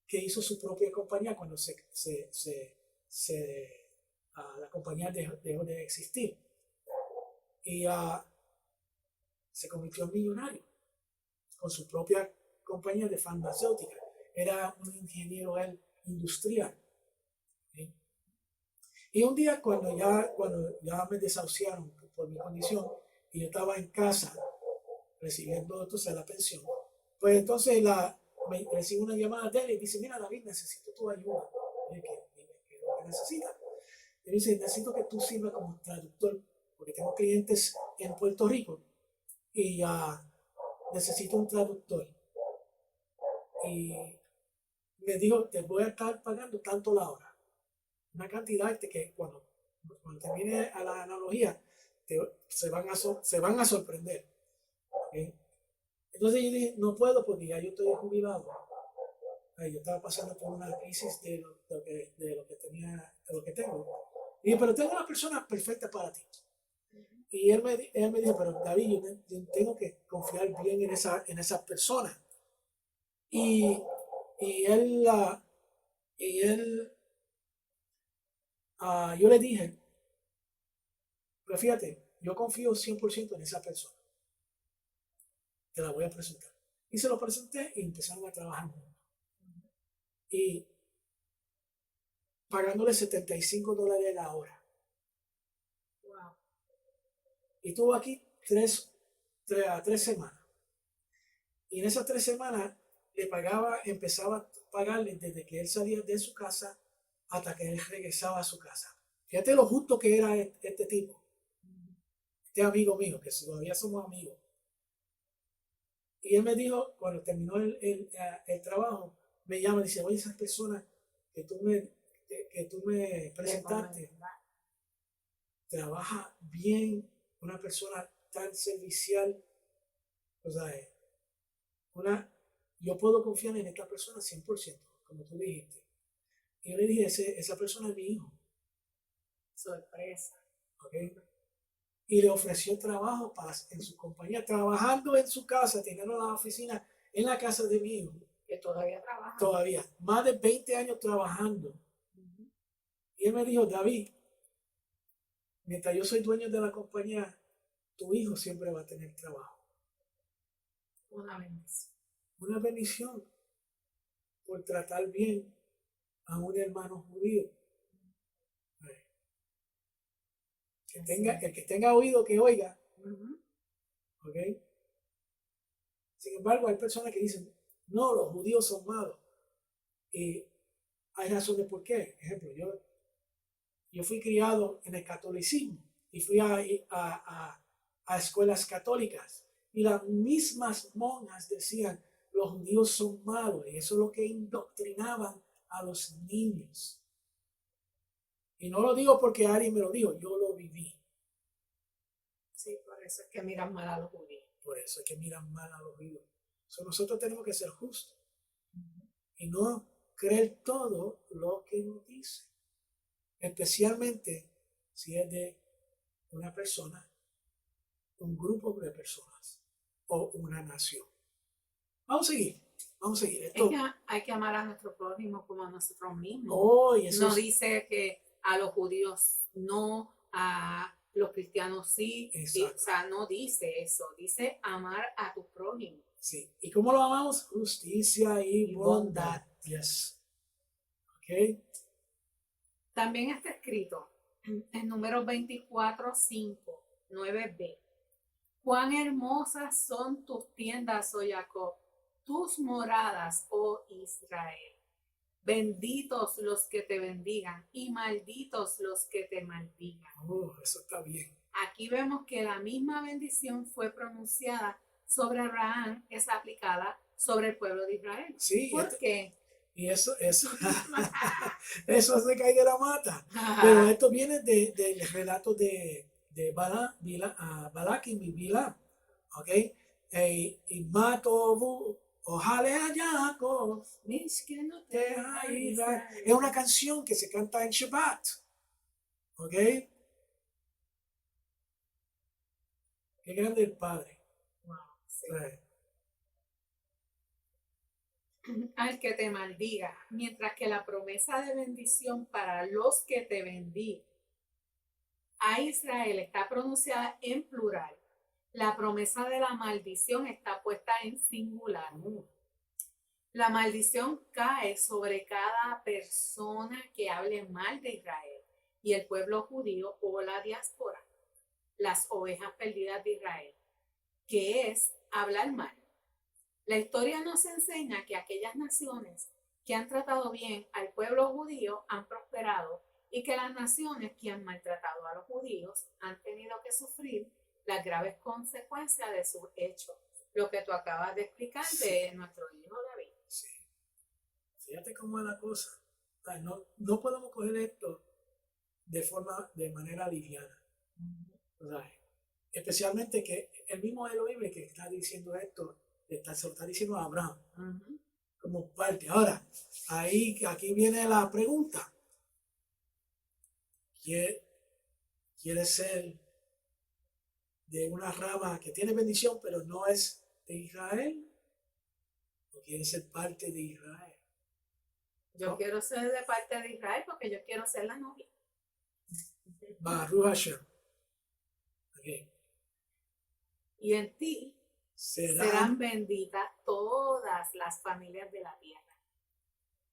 que hizo su propia compañía cuando la compañía dejó de existir. Y se convirtió en millonario con su propia compañía de farmacéutica. Era un ingeniero industrial. ¿Sí? Y un día cuando ya me desahuciaron por mi condición y yo estaba en casa recibiendo entonces la pensión, pues entonces recibo una llamada de él y dice, mira David, necesito tu ayuda. ¿Qué es lo que necesitas? Y dice, necesito que tú sirvas como traductor, porque tengo clientes en Puerto Rico y necesito un traductor. Y me dijo, te voy a estar pagando tanto la hora. Una cantidad que cuando termine a la analogía se van a sorprender. ¿Okay? Entonces yo dije, no puedo porque ya yo estoy jubilado. Yo estaba pasando por una crisis de lo que tengo. Y dije, pero tengo una persona perfecta para ti. Y él me dijo, pero David, yo tengo que confiar bien en esa persona. Y él, yo le dije, pero fíjate, yo confío 100% en esa persona. Te la voy a presentar. Y se lo presenté y empezaron a trabajar juntos. Y pagándole $75 la hora. Wow. Y estuvo aquí tres semanas. Y en esas 3 semanas empezaba a pagarle desde que él salía de su casa hasta que él regresaba a su casa. Fíjate lo justo que era este tipo, este amigo mío, que todavía somos amigos. Y él me dijo, cuando terminó el trabajo, me llama y dice, oye, esas personas que tú me presentaste, trabaja bien, una persona tan servicial, o sea, yo puedo confiar en esta persona 100%, como tú dijiste. Y yo le dije, esa persona es mi hijo. Sorpresa. ¿Okay? Y le ofreció trabajo en su compañía, trabajando en su casa, teniendo la oficina en la casa de mi hijo. Que todavía trabaja. Todavía, más de 20 años trabajando. Y él me dijo, David, mientras yo soy dueño de la compañía, tu hijo siempre va a tener trabajo. Una bendición. Una bendición por tratar bien a un hermano judío. El que tenga oído, que oiga. ¿Okay? Sin embargo, hay personas que dicen, no, los judíos son malos. Y hay razones por qué. Ejemplo, yo fui criado en el catolicismo y fui a escuelas católicas. Y las mismas monjas decían, los judíos son malos. Y eso es lo que indoctrinaban a los niños. Y no lo digo porque alguien me lo dijo, yo lo viví. Sí, por eso es que miran mal a los judíos. Por eso es que miran mal a los judíos. Nosotros tenemos que ser justos y no creer todo lo que nos dice, especialmente si es de una persona, un grupo de personas o una nación. Vamos a seguir. Es que hay que amar a nuestro prójimo como a nosotros mismos. Y eso no dice que a los judíos no, a los cristianos sí. O sea, no dice eso. Dice amar a tu prójimo. Sí. ¿Y cómo lo amamos? Justicia y bondad. Yes. Ok. También está escrito en Números 24:5, 9b. Cuán hermosas son tus tiendas, oh Jacob, tus moradas, oh Israel. Benditos los que te bendigan y malditos los que te maldigan. Eso está bien. Aquí vemos que la misma bendición fue pronunciada sobre Abraham, es aplicada sobre el pueblo de Israel. Sí. ¿Por qué? Y eso se cae de la mata. Pero esto viene del relato de Balak y Bilá. ¿Ok? Y mato ojale a Jacob, es una canción que se canta en Shabbat. ¿Ok? Qué grande el Padre. Wow, sí. Al que te maldiga, mientras que la promesa de bendición para los que te bendigan a Israel está pronunciada en plural. La promesa de la maldición está puesta en singular. La maldición cae sobre cada persona que hable mal de Israel y el pueblo judío o la diáspora, las ovejas perdidas de Israel, que es hablar mal. La historia nos enseña que aquellas naciones que han tratado bien al pueblo judío han prosperado y que las naciones que han maltratado a los judíos han tenido que sufrir las graves consecuencias de sus hechos. Lo que tú acabas de explicar de nuestro hijo David. Sí. Fíjate cómo es la cosa. No podemos coger esto de manera liviana. Especialmente que el mismo Elohim que está diciendo esto, se lo está diciendo a Abraham. Como parte. Ahora, aquí viene la pregunta. ¿Quiere ser de una rama que tiene bendición, pero no es de Israel? ¿O quiere ser parte de Israel? Yo quiero ser de parte de Israel porque yo quiero ser la novia. Baruch Hashem. Okay. Y en ti serán benditas todas las familias de la tierra.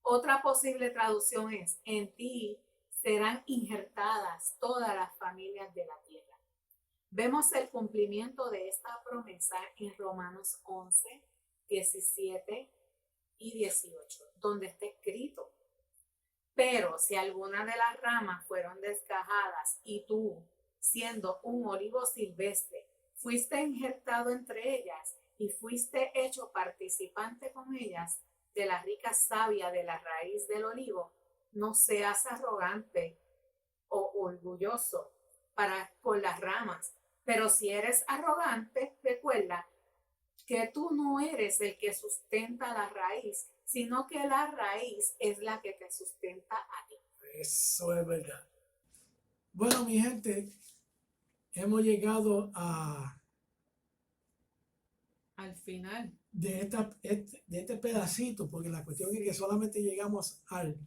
Otra posible traducción es: en ti serán injertadas todas las familias de la tierra. Vemos el cumplimiento de esta promesa en Romanos 11, 17 y 18, donde está escrito: pero si alguna de las ramas fueron desgajadas y tú, siendo un olivo silvestre, fuiste injertado entre ellas y fuiste hecho participante con ellas de la rica savia de la raíz del olivo, no seas arrogante o orgulloso con las ramas. Pero si eres arrogante, recuerda que tú no eres el que sustenta la raíz, sino que la raíz es la que te sustenta a ti. Eso es verdad. Bueno, mi gente, hemos llegado al final de este pedacito, porque la cuestión es que solamente llegamos al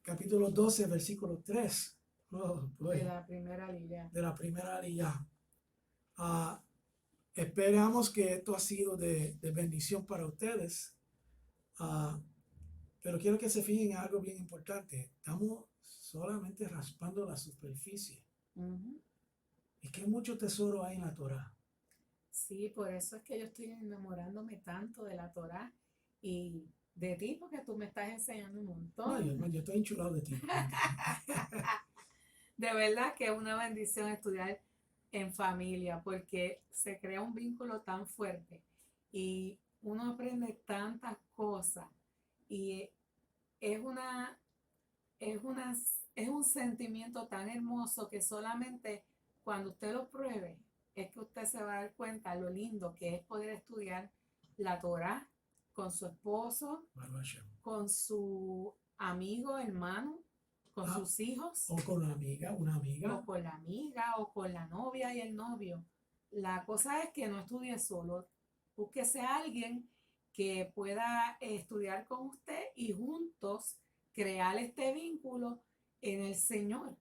capítulo 12, versículo 3. De la primera aliyá. De la primera aliyá. Esperamos que esto ha sido de bendición para ustedes. Pero quiero que se fijen en algo bien importante. Estamos solamente raspando la superficie. Y que mucho tesoro hay en la Torá. Sí, por eso es que yo estoy enamorándome tanto de la Torá y de ti, porque tú me estás enseñando un montón. No, yo estoy enchulado de ti. De verdad que es una bendición estudiar en familia, porque se crea un vínculo tan fuerte y uno aprende tantas cosas y es un sentimiento tan hermoso que solamente cuando usted lo pruebe es que usted se va a dar cuenta lo lindo que es poder estudiar la Torá con su esposo, Baruch Hashem. con su amigo, hermano, con Ah, sus hijos, O con una o amiga. con la amiga, o con la novia y el novio. La cosa es que no estudie solo. Búsquese a alguien que pueda estudiar con usted y juntos crear este vínculo en el Señor,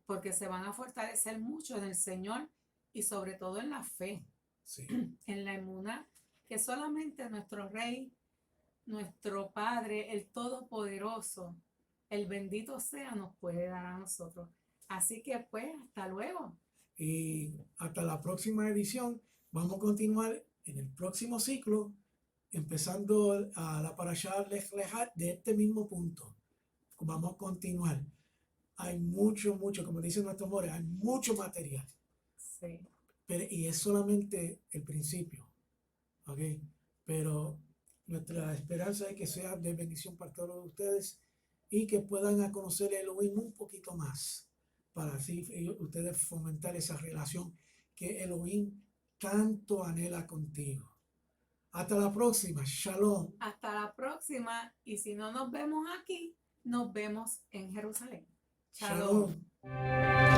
porque se van a fortalecer mucho en el Señor y sobre todo en la fe, Sí. en la emuná, que solamente nuestro Rey, nuestro Padre, el Todopoderoso, el bendito sea, nos puede dar a nosotros. Así que pues, hasta luego. Y hasta la próxima edición. Vamos a continuar en el próximo ciclo, empezando a la parashá Lech Lecha de este mismo punto. Vamos a continuar. Hay mucho, como dicen nuestros amores, hay mucho material. Sí. Y es solamente el principio. ¿Ok? Pero nuestra esperanza es que sea de bendición para todos ustedes y que puedan a conocer el Elohim un poquito más, para así ustedes fomentar esa relación que Elohim tanto anhela contigo. Hasta la próxima. Shalom. Hasta la próxima. Y si no nos vemos aquí, nos vemos en Jerusalén. Shalom. Shalom.